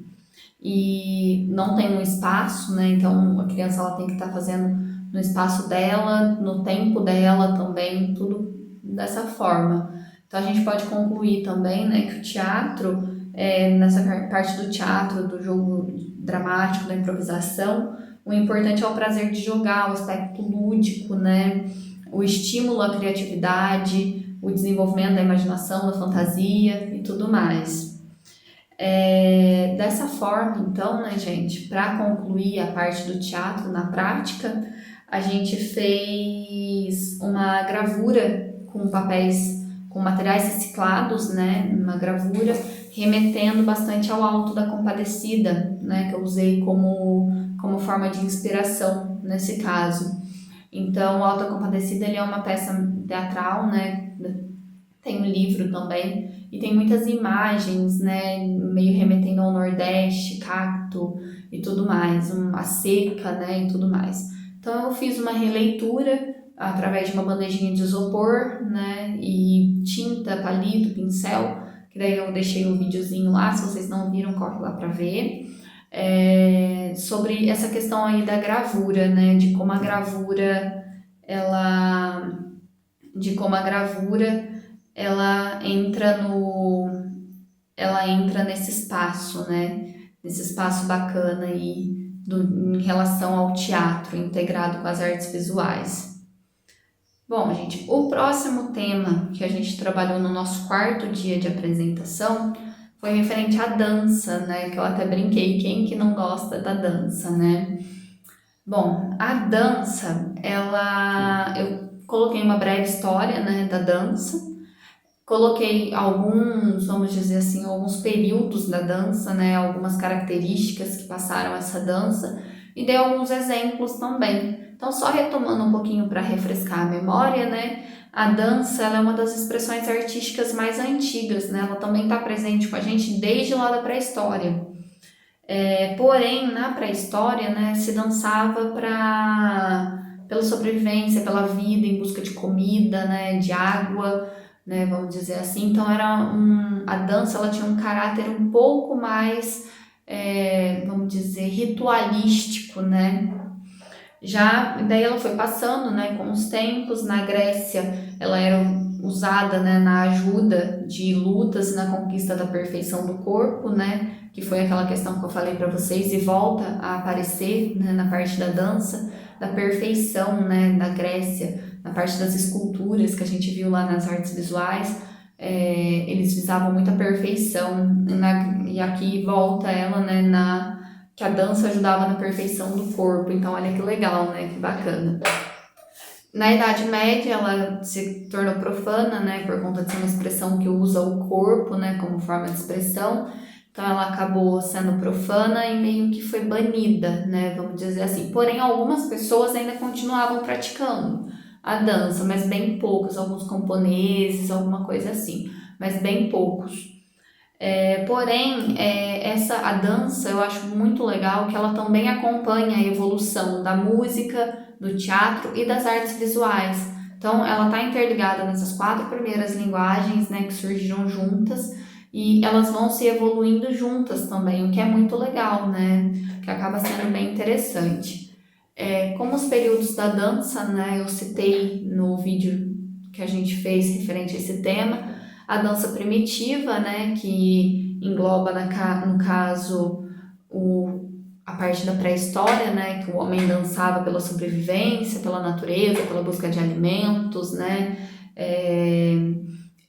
E não tem um espaço, né? Então a criança ela tem que estar fazendo no espaço dela, no tempo dela também, tudo dessa forma. Então a gente pode concluir também, né, que o teatro, nessa parte do teatro, do jogo dramático, da improvisação, o importante é o prazer de jogar, o aspecto lúdico, né? O estímulo à criatividade, o desenvolvimento da imaginação, da fantasia e tudo mais. Dessa forma, então, né, gente, para concluir a parte do teatro na prática, a gente fez uma gravura com com materiais reciclados, né, uma gravura remetendo bastante ao Alto da Compadecida, né, que eu usei como forma de inspiração nesse caso. Então, o Alto da Compadecida ele é uma peça teatral, né, tem um livro também, e tem muitas imagens, né, meio remetendo ao Nordeste, cacto e tudo mais, a seca, né, e tudo mais. Então eu fiz uma releitura através de uma bandejinha de isopor, né, e tinta, palito, pincel, que daí eu deixei um videozinho lá, se vocês não viram, corre lá para ver, sobre essa questão aí da gravura, né, de como a gravura, ela entra nesse espaço, né? Nesse espaço bacana aí em relação ao teatro integrado com as artes visuais. Bom, gente, o próximo tema que a gente trabalhou no nosso quarto dia de apresentação foi referente à dança, né? Que eu até brinquei, quem que não gosta da dança, né? Bom, a dança, eu coloquei uma breve história, né, da dança. Coloquei vamos dizer assim, alguns períodos da dança, né, algumas características que passaram essa dança e dei alguns exemplos também. Então, só retomando um pouquinho para refrescar a memória, né, a dança ela é uma das expressões artísticas mais antigas, né, ela também está presente com a gente desde lá da pré-história. Porém, na pré-história, né, se dançava pela sobrevivência, pela vida, em busca de comida, né, de água, né, vamos dizer assim. Então a dança ela tinha um caráter um pouco mais, vamos dizer, ritualístico, né? Já daí ela foi passando, né, com os tempos. Na Grécia, ela era usada, né, na ajuda de lutas e na conquista da perfeição do corpo, né, que foi aquela questão que eu falei para vocês e volta a aparecer, né, na parte da dança, da perfeição, né, da Grécia, na parte das esculturas que a gente viu lá nas artes visuais. Eles visavam muita perfeição e aqui volta ela, né, que a dança ajudava na perfeição do corpo. Então olha que legal, né, que bacana. Na Idade Média, ela se tornou profana, né, por conta de ser uma expressão que usa o corpo, né, como forma de expressão. Então, ela acabou sendo profana e meio que foi banida, né, vamos dizer assim. Porém, algumas pessoas ainda continuavam praticando a dança, mas bem poucos, alguns camponeses, alguma coisa assim, mas bem poucos. Porém, a dança eu acho muito legal que ela também acompanha a evolução da música, do teatro e das artes visuais. Então, ela está interligada nessas 4 primeiras linguagens, né, que surgiram juntas e elas vão se evoluindo juntas também, o que é muito legal, né, que acaba sendo bem interessante. Como os períodos da dança, né, eu citei no vídeo que a gente fez referente a esse tema, a dança primitiva, né, que engloba no caso a parte da pré-história, né, que o homem dançava pela sobrevivência, pela natureza, pela busca de alimentos, né,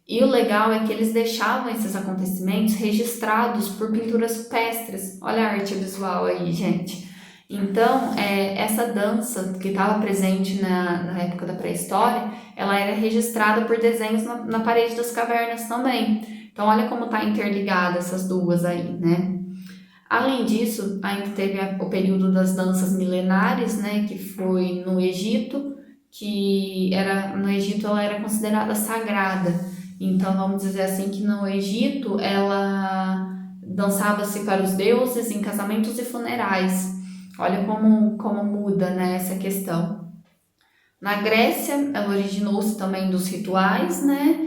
e o legal é que eles deixavam esses acontecimentos registrados por pinturas rupestres. Olha a arte visual aí, gente. Então, essa dança que estava presente na época da pré-história, ela era registrada por desenhos na parede das cavernas também. Então, olha como está interligada essas duas aí, né? Além disso, ainda teve o período das danças milenares, né, que foi no Egito, no Egito ela era considerada sagrada. Então, vamos dizer assim que no Egito ela dançava-se para os deuses em casamentos e funerais. Olha como muda, né, essa questão. Na Grécia, ela originou-se também dos rituais, né?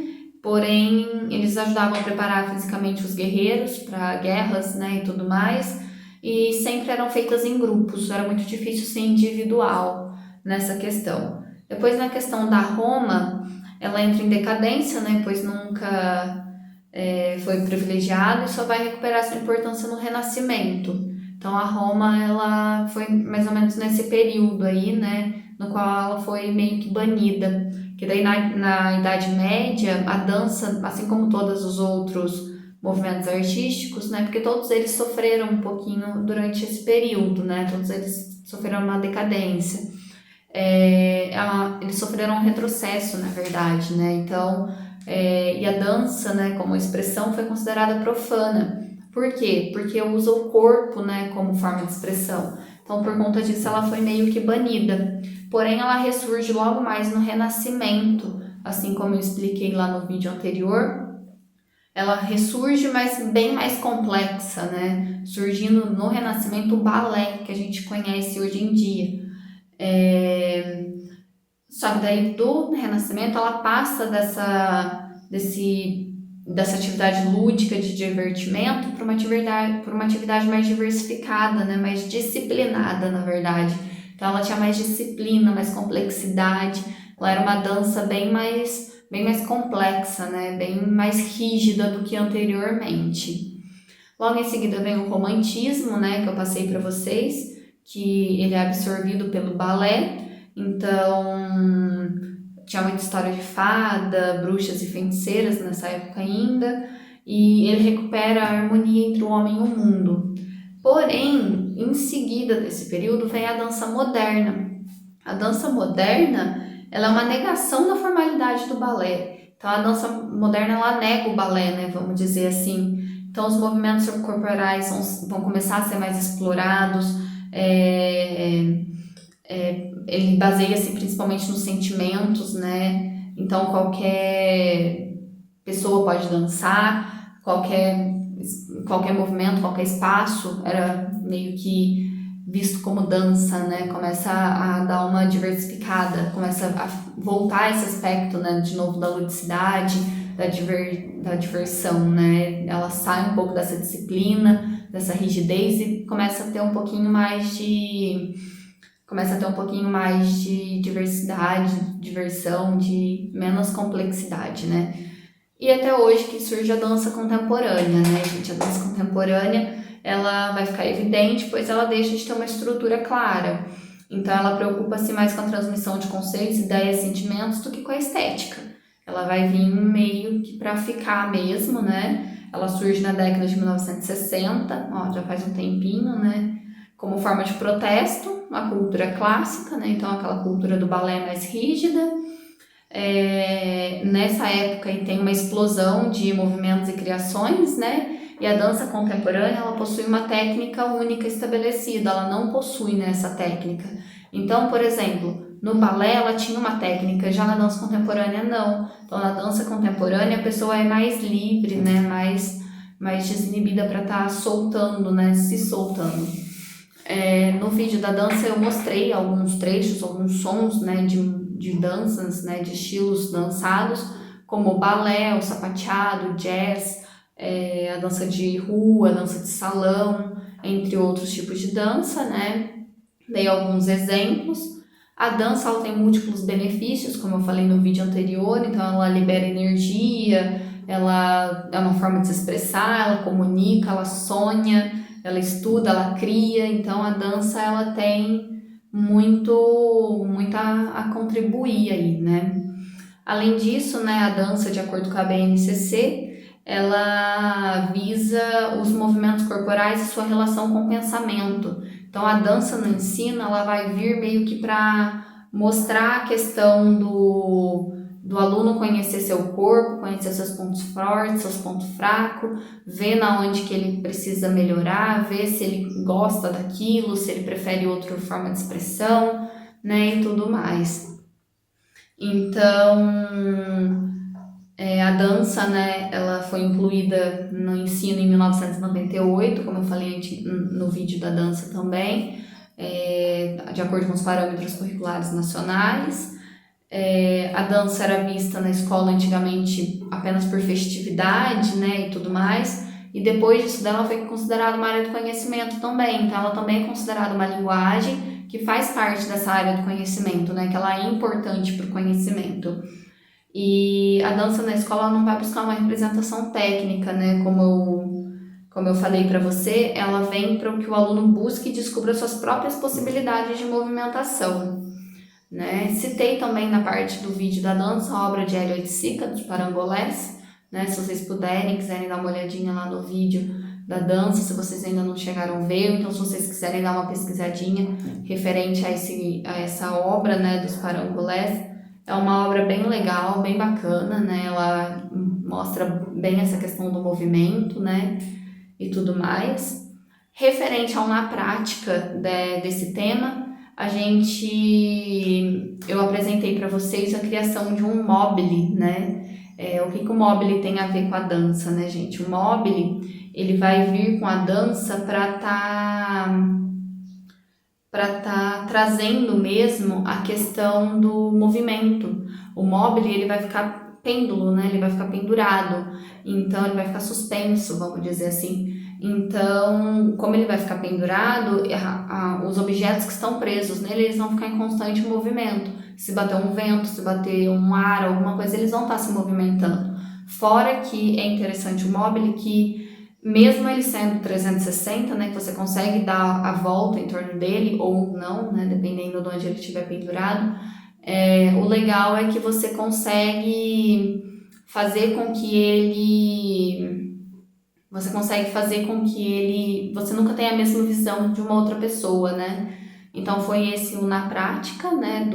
Porém, eles ajudavam a preparar fisicamente os guerreiros para guerras, né, e tudo mais. E sempre eram feitas em grupos, era muito difícil ser individual nessa questão. Depois, na questão da Roma, ela entra em decadência, né, pois nunca foi privilegiada e só vai recuperar sua importância no Renascimento. Então a Roma ela foi mais ou menos nesse período aí, né, no qual ela foi meio que banida. Que daí na Idade Média a dança, assim como todos os outros movimentos artísticos, né, porque todos eles sofreram um pouquinho durante esse período, né, todos eles sofreram uma decadência. Eles sofreram um retrocesso, na verdade, né, então e a dança, né, como expressão foi considerada profana. Por quê? Porque usa o corpo, né, como forma de expressão. Então, por conta disso, ela foi meio que banida. Porém, ela ressurge logo mais no Renascimento, assim como eu expliquei lá no vídeo anterior. Ela ressurge, mas bem mais complexa, né? Surgindo no Renascimento o balé, que a gente conhece hoje em dia. Só que daí do Renascimento ela passa dessa atividade lúdica de divertimento para uma atividade mais diversificada, né? Mais disciplinada, na verdade. Então ela tinha mais disciplina, mais complexidade, ela era uma dança bem mais complexa, né? Bem mais rígida do que anteriormente. Logo em seguida vem o romantismo, né? Que eu passei para vocês, que ele é absorvido pelo balé. Então, tinha muita história de fada, bruxas e feiticeiras nessa época ainda, e ele recupera a harmonia entre o homem e o mundo. Porém, em seguida desse período vem a dança moderna. A dança moderna, ela é uma negação da formalidade do balé. Então, a dança moderna, ela nega o balé, né, vamos dizer assim. Então, os movimentos corporais vão começar a ser mais explorados, ele baseia-se principalmente nos sentimentos, né? Então qualquer pessoa pode dançar, qualquer movimento, qualquer espaço era meio que visto como dança, né? Começa a dar uma diversificada, começa a voltar esse aspecto, né? De novo da ludicidade, da diversão, né? Ela sai um pouco dessa disciplina, dessa rigidez e começa a ter um pouquinho mais de começa a ter um pouquinho mais de diversidade, diversão, de menos complexidade, né? E até hoje que surge a dança contemporânea, né, gente? A dança contemporânea, ela vai ficar evidente, pois ela deixa de ter uma estrutura clara. Então, ela preocupa-se mais com a transmissão de conceitos, ideias, sentimentos do que com a estética. Ela vai vir meio que para ficar mesmo, né? Ela surge na década de 1960, ó, já faz um tempinho, né? Como forma de protesto, a cultura clássica, né? Então, aquela cultura do balé mais rígida. Nessa época e tem uma explosão de movimentos e criações, né? E a dança contemporânea, ela possui uma técnica única estabelecida, ela não possui nessa técnica. Então, por exemplo, no balé ela tinha uma técnica, já na dança contemporânea não. Então, na dança contemporânea a pessoa é mais livre, né? Mais desinibida para estar soltando, né? Se soltando. No vídeo da dança eu mostrei alguns trechos, alguns sons, né? De danças, né, de estilos dançados, como o balé, o sapateado, o jazz, a dança de rua, a dança de salão, entre outros tipos de dança, né? Dei alguns exemplos. A dança ela tem múltiplos benefícios, como eu falei no vídeo anterior, então ela libera energia, ela é uma forma de se expressar, ela comunica, ela sonha, ela estuda, ela cria, então a dança ela tem muito a contribuir aí, né? Além disso, né, a dança, de acordo com a BNCC, ela visa os movimentos corporais e sua relação com o pensamento. Então, a dança no ensino, ela vai vir meio que para mostrar a questão do aluno conhecer seu corpo, conhecer seus pontos fortes, seus pontos fracos, ver na onde que ele precisa melhorar, ver se ele gosta daquilo, se ele prefere outra forma de expressão, né, e tudo mais. Então, a dança, né, ela foi incluída no ensino em 1998, como eu falei no vídeo da dança também, de acordo com os parâmetros curriculares nacionais. A dança era vista na escola antigamente apenas por festividade, né, e tudo mais, e depois disso dela foi considerada uma área do conhecimento também, então ela também é considerada uma linguagem que faz parte dessa área do conhecimento, né, que ela é importante para o conhecimento. E a dança na escola não vai buscar uma representação técnica, né, como eu falei para você, ela vem para que o aluno busque e descubra suas próprias possibilidades de movimentação. Né? Citei também na parte do vídeo da dança a obra de Hélio Oiticica, dos Parangolés, né? Se vocês puderem, quiserem dar uma olhadinha lá no vídeo da dança, se vocês ainda não chegaram a ver, então se vocês quiserem dar uma pesquisadinha referente a essa obra, né, dos Parangolés, é uma obra bem legal, bem bacana, né? Ela mostra bem essa questão do movimento, né, e tudo mais. Referente ao na prática desse tema, eu apresentei para vocês a criação de um mobile, né? O que o mobile tem a ver com a dança, né, gente? O mobile, ele vai vir com a dança para tá trazendo mesmo a questão do movimento. O mobile, ele vai ficar pêndulo, né? Ele vai ficar pendurado, então ele vai ficar suspenso, vamos dizer assim. Então, como ele vai ficar pendurado, os objetos que estão presos nele, eles vão ficar em constante movimento. Se bater um vento, se bater um ar, alguma coisa, eles vão estar se movimentando. Fora que é interessante o mobile que, mesmo ele sendo 360, né, que você consegue dar a volta em torno dele, ou não, né, dependendo de onde ele estiver pendurado, o legal é que você consegue fazer com que ele... Você nunca tenha a mesma visão de uma outra pessoa, né? Então foi esse o na prática, né,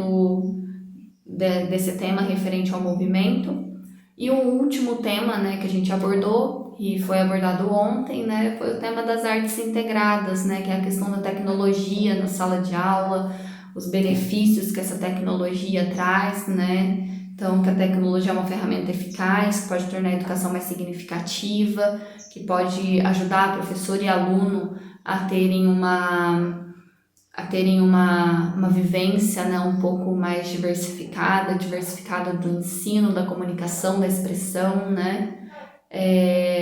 desse tema referente ao movimento. E o último tema, né, que a gente abordou, e foi abordado ontem, né, foi o tema das artes integradas, né, que é a questão da tecnologia na sala de aula, os benefícios que essa tecnologia traz, né? Então, que a tecnologia é uma ferramenta eficaz, que pode tornar a educação mais significativa, que pode ajudar professor e aluno a terem uma vivência, né, um pouco mais diversificada do ensino, da comunicação, da expressão, né?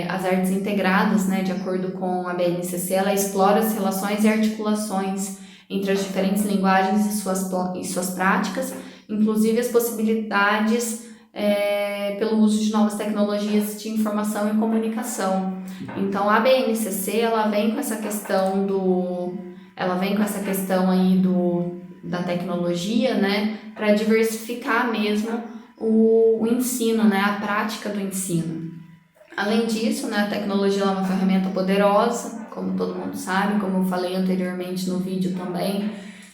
As artes integradas, né, de acordo com a BNCC, ela explora as relações e articulações entre as diferentes linguagens e suas práticas, inclusive as possibilidades pelo uso de novas tecnologias de informação e comunicação. Então a BNCC ela vem com essa questão aí da tecnologia, né, para diversificar mesmo o ensino, né, a prática do ensino. Além disso, né, a tecnologia é uma ferramenta poderosa, como todo mundo sabe, como eu falei anteriormente no vídeo também,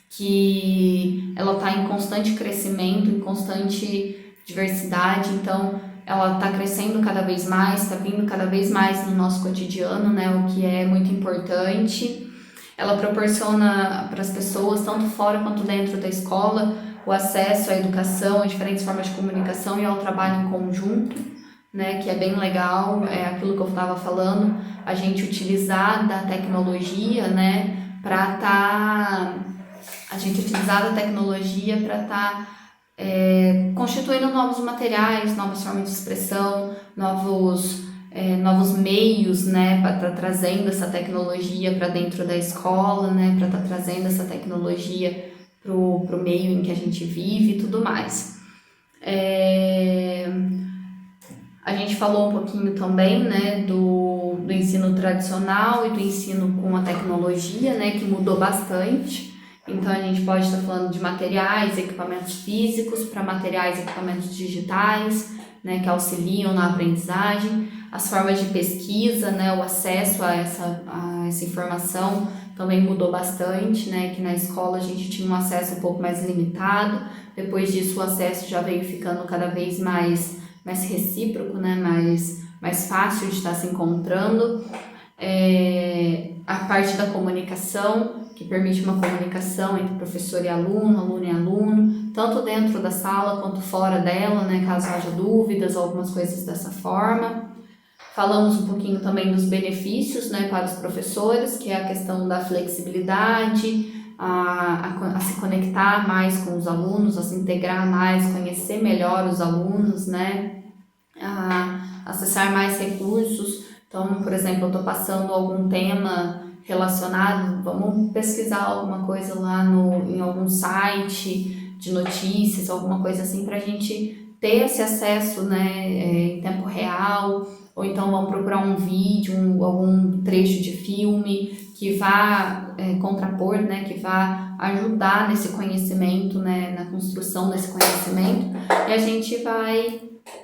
que ela está em constante crescimento, em constante diversidade, então ela está crescendo cada vez mais, está vindo cada vez mais no nosso cotidiano, né, o que é muito importante. Ela proporciona para as pessoas, tanto fora quanto dentro da escola, o acesso à educação, a diferentes formas de comunicação e ao trabalho em conjunto, né, que é bem legal, é aquilo que eu estava falando, a gente utilizar da tecnologia, né, para estar constituindo novos materiais, novas formas de expressão, novos meios, né, para estar trazendo essa tecnologia para dentro da escola, né, para estar trazendo essa tecnologia pro meio em que a gente vive e tudo mais. A gente falou um pouquinho também, né, do ensino tradicional e do ensino com a tecnologia, né, que mudou bastante. Então a gente pode estar falando de materiais, equipamentos físicos para materiais e equipamentos digitais, né, que auxiliam na aprendizagem, as formas de pesquisa, né, o acesso a essa informação também mudou bastante, né, que na escola a gente tinha um acesso um pouco mais limitado, depois disso o acesso já veio ficando cada vez mais recíproco, né, mais fácil de estar se encontrando. A parte da comunicação, que permite uma comunicação entre professor e aluno, tanto dentro da sala quanto fora dela, né, caso haja dúvidas ou algumas coisas dessa forma. Falamos um pouquinho também dos benefícios, né, para os professores, que é a questão da flexibilidade, a se conectar mais com os alunos, a se integrar mais, conhecer melhor os alunos, né, a acessar mais recursos. Então, por exemplo, eu estou passando algum tema relacionado, vamos pesquisar alguma coisa lá em algum site de notícias, alguma coisa assim, para a gente ter esse acesso, né, em tempo real, ou então vamos procurar um vídeo, algum trecho de filme que vá contrapor, né, que vá ajudar nesse conhecimento, né, na construção desse conhecimento, e a gente vai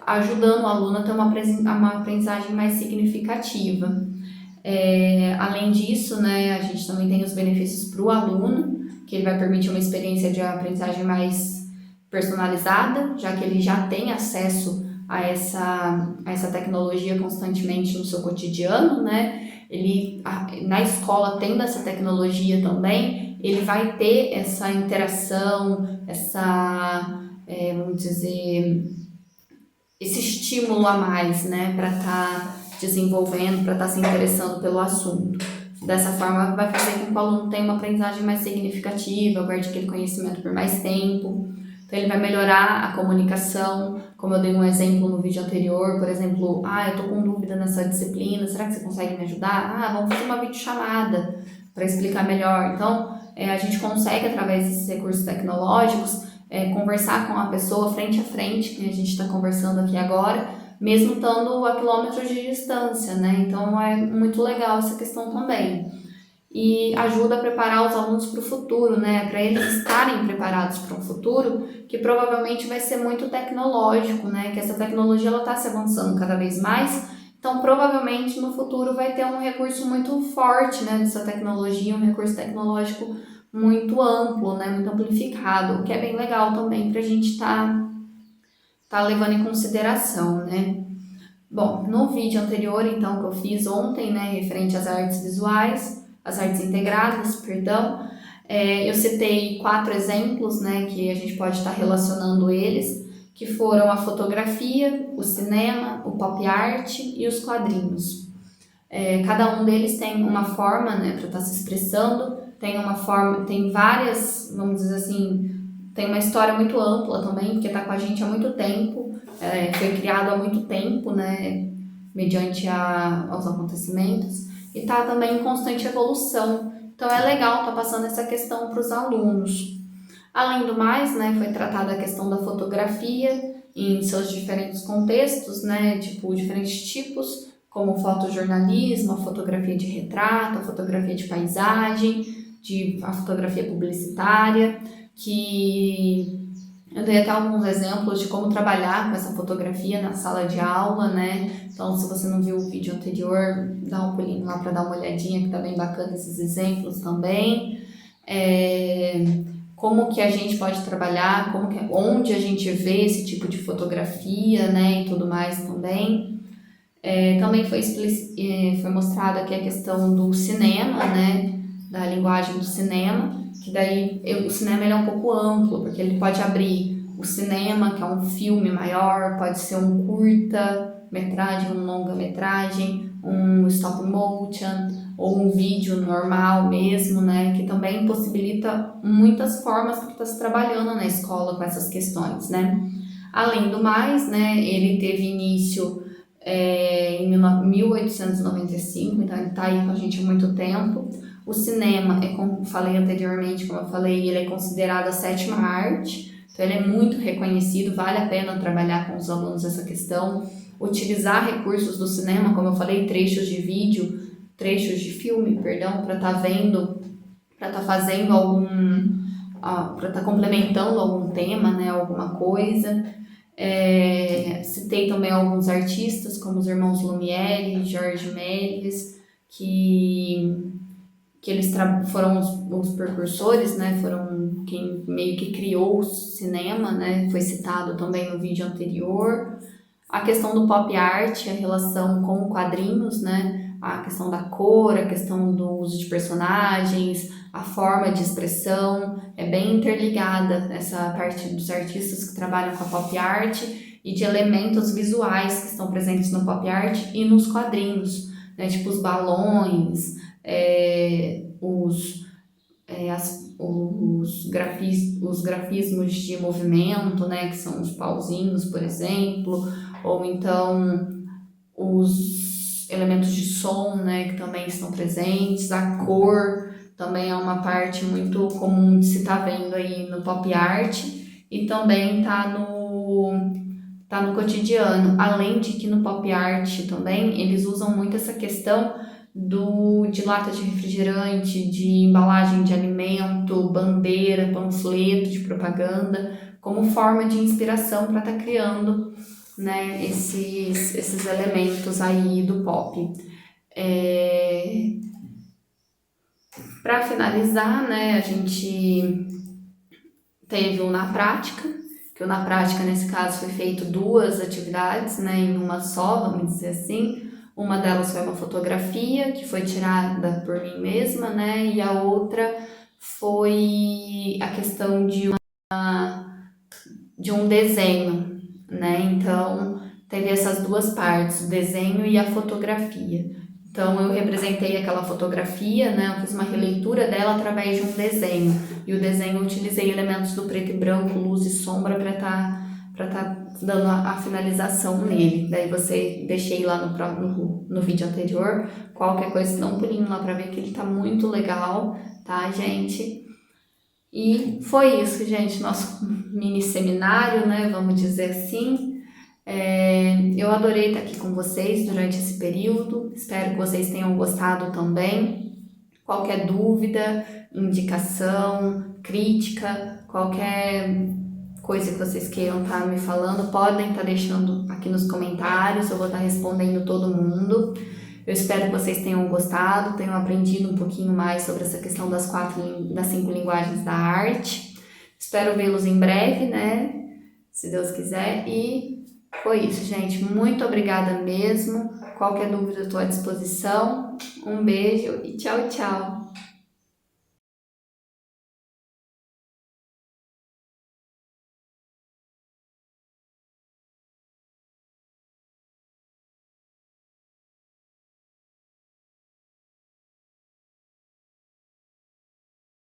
ajudando o aluno a ter uma aprendizagem mais significativa. Além disso, né, a gente também tem os benefícios para o aluno, que ele vai permitir uma experiência de aprendizagem mais personalizada, já que ele já tem acesso a essa tecnologia constantemente no seu cotidiano, né? Na escola, tendo essa tecnologia também, ele vai ter essa interação, vamos dizer, esse estímulo a mais, né, para estar desenvolvendo, para estar se interessando pelo assunto. Dessa forma, vai fazer com que o aluno tenha uma aprendizagem mais significativa, guarde aquele conhecimento por mais tempo. Então, ele vai melhorar a comunicação, como eu dei um exemplo no vídeo anterior, por exemplo, eu estou com dúvida nessa disciplina, será que você consegue me ajudar? Vamos fazer uma videochamada para explicar melhor. Então, a gente consegue, através desses recursos tecnológicos, conversar com a pessoa frente a frente, que a gente está conversando aqui agora, mesmo estando a quilômetros de distância, né? Então é muito legal essa questão também. E ajuda a preparar os alunos para o futuro, né? Para eles estarem preparados para um futuro que provavelmente vai ser muito tecnológico, né? Que essa tecnologia está se avançando cada vez mais, então provavelmente no futuro vai ter um recurso muito forte, né, dessa tecnologia, um recurso tecnológico muito amplo, né, muito amplificado, o que é bem legal também para a gente tá levando em consideração, né. Bom, no vídeo anterior, então, que eu fiz ontem, né, referente às artes visuais, às artes integradas, perdão, eu citei 4 exemplos, né, que a gente pode estar relacionando eles, que foram a fotografia, o cinema, o pop art e os quadrinhos. Cada um deles tem uma forma, né, para estar se expressando, tem várias, vamos dizer assim, tem uma história muito ampla também, porque está com a gente há muito tempo, foi criado há muito tempo, né, mediante aos acontecimentos, e está também em constante evolução. Então é legal estar passando essa questão para os alunos. Além do mais, né, foi tratada a questão da fotografia em seus diferentes contextos, né, tipo, diferentes tipos, como o fotojornalismo, a fotografia de retrato, a fotografia de paisagem, a fotografia publicitária, que eu dei até alguns exemplos de como trabalhar com essa fotografia na sala de aula, né? Então, se você não viu o vídeo anterior, dá um pulinho lá para dar uma olhadinha, que tá bem bacana esses exemplos também. Como que a gente pode trabalhar, onde a gente vê esse tipo de fotografia, né? E tudo mais também. Também foi mostrado aqui a questão do cinema, né? Da linguagem do cinema, que daí o cinema ele é um pouco amplo, porque ele pode abrir o cinema, que é um filme maior, pode ser um curta-metragem, um longa-metragem, um stop motion, ou um vídeo normal mesmo, né? Que também possibilita muitas formas que está se trabalhando na escola com essas questões, né? Além do mais, né, ele teve início em 1895, então ele está aí com a gente há muito tempo. O cinema, como falei anteriormente, ele é considerado a sétima arte, então ele é muito reconhecido, vale a pena trabalhar com os alunos essa questão, utilizar recursos do cinema, como eu falei, trechos de filme, perdão, para estar vendo, para estar fazendo para estar complementando algum tema, né, alguma coisa. Citei também alguns artistas, como os irmãos Lumière, Jorge Méliès, que eles foram os precursores, né? Foram quem meio que criou o cinema, né? Foi citado também no vídeo anterior. A questão do pop art, a relação com quadrinhos, né? A questão da cor, a questão do uso de personagens, a forma de expressão, é bem interligada essa parte dos artistas que trabalham com a pop art e de elementos visuais que estão presentes no pop art e nos quadrinhos, né? Tipo os balões, os grafismos de movimento, né, que são os pauzinhos, por exemplo, ou então os elementos de som, né, que também estão presentes, a cor também é uma parte muito comum de se estar vendo aí no pop art e também tá no cotidiano, além de que no pop art também eles usam muito essa questão de lata de refrigerante, de embalagem de alimento, bandeira, panfleto de propaganda, como forma de inspiração para estar criando, né, esses elementos aí do pop. Para finalizar, né, a gente teve o Na Prática, que o Na Prática, nesse caso, foi feito 2 atividades, né, em uma só, vamos dizer assim. Uma delas foi uma fotografia, que foi tirada por mim mesma, né, e a outra foi a questão de um desenho, né, então teve essas 2 partes, o desenho e a fotografia. Então eu representei aquela fotografia, né, eu fiz uma releitura dela através de um desenho, e o desenho eu utilizei elementos do preto e branco, luz e sombra para estar dando a finalização nele. Daí deixei lá no vídeo anterior, qualquer coisa dá um pulinho lá para ver que ele tá muito legal, tá, gente? E foi isso, gente, nosso mini seminário, né, vamos dizer assim. Eu adorei estar aqui com vocês durante esse período, espero que vocês tenham gostado também. Qualquer dúvida, indicação, crítica, qualquer coisa que vocês queiram estar me falando, podem estar deixando aqui nos comentários, eu vou estar respondendo todo mundo. Eu espero que vocês tenham gostado, tenham aprendido um pouquinho mais sobre essa questão das 5 linguagens da arte. Espero vê-los em breve, né? Se Deus quiser. E foi isso, gente. Muito obrigada mesmo. Qualquer dúvida eu estou à disposição. Um beijo e tchau, tchau!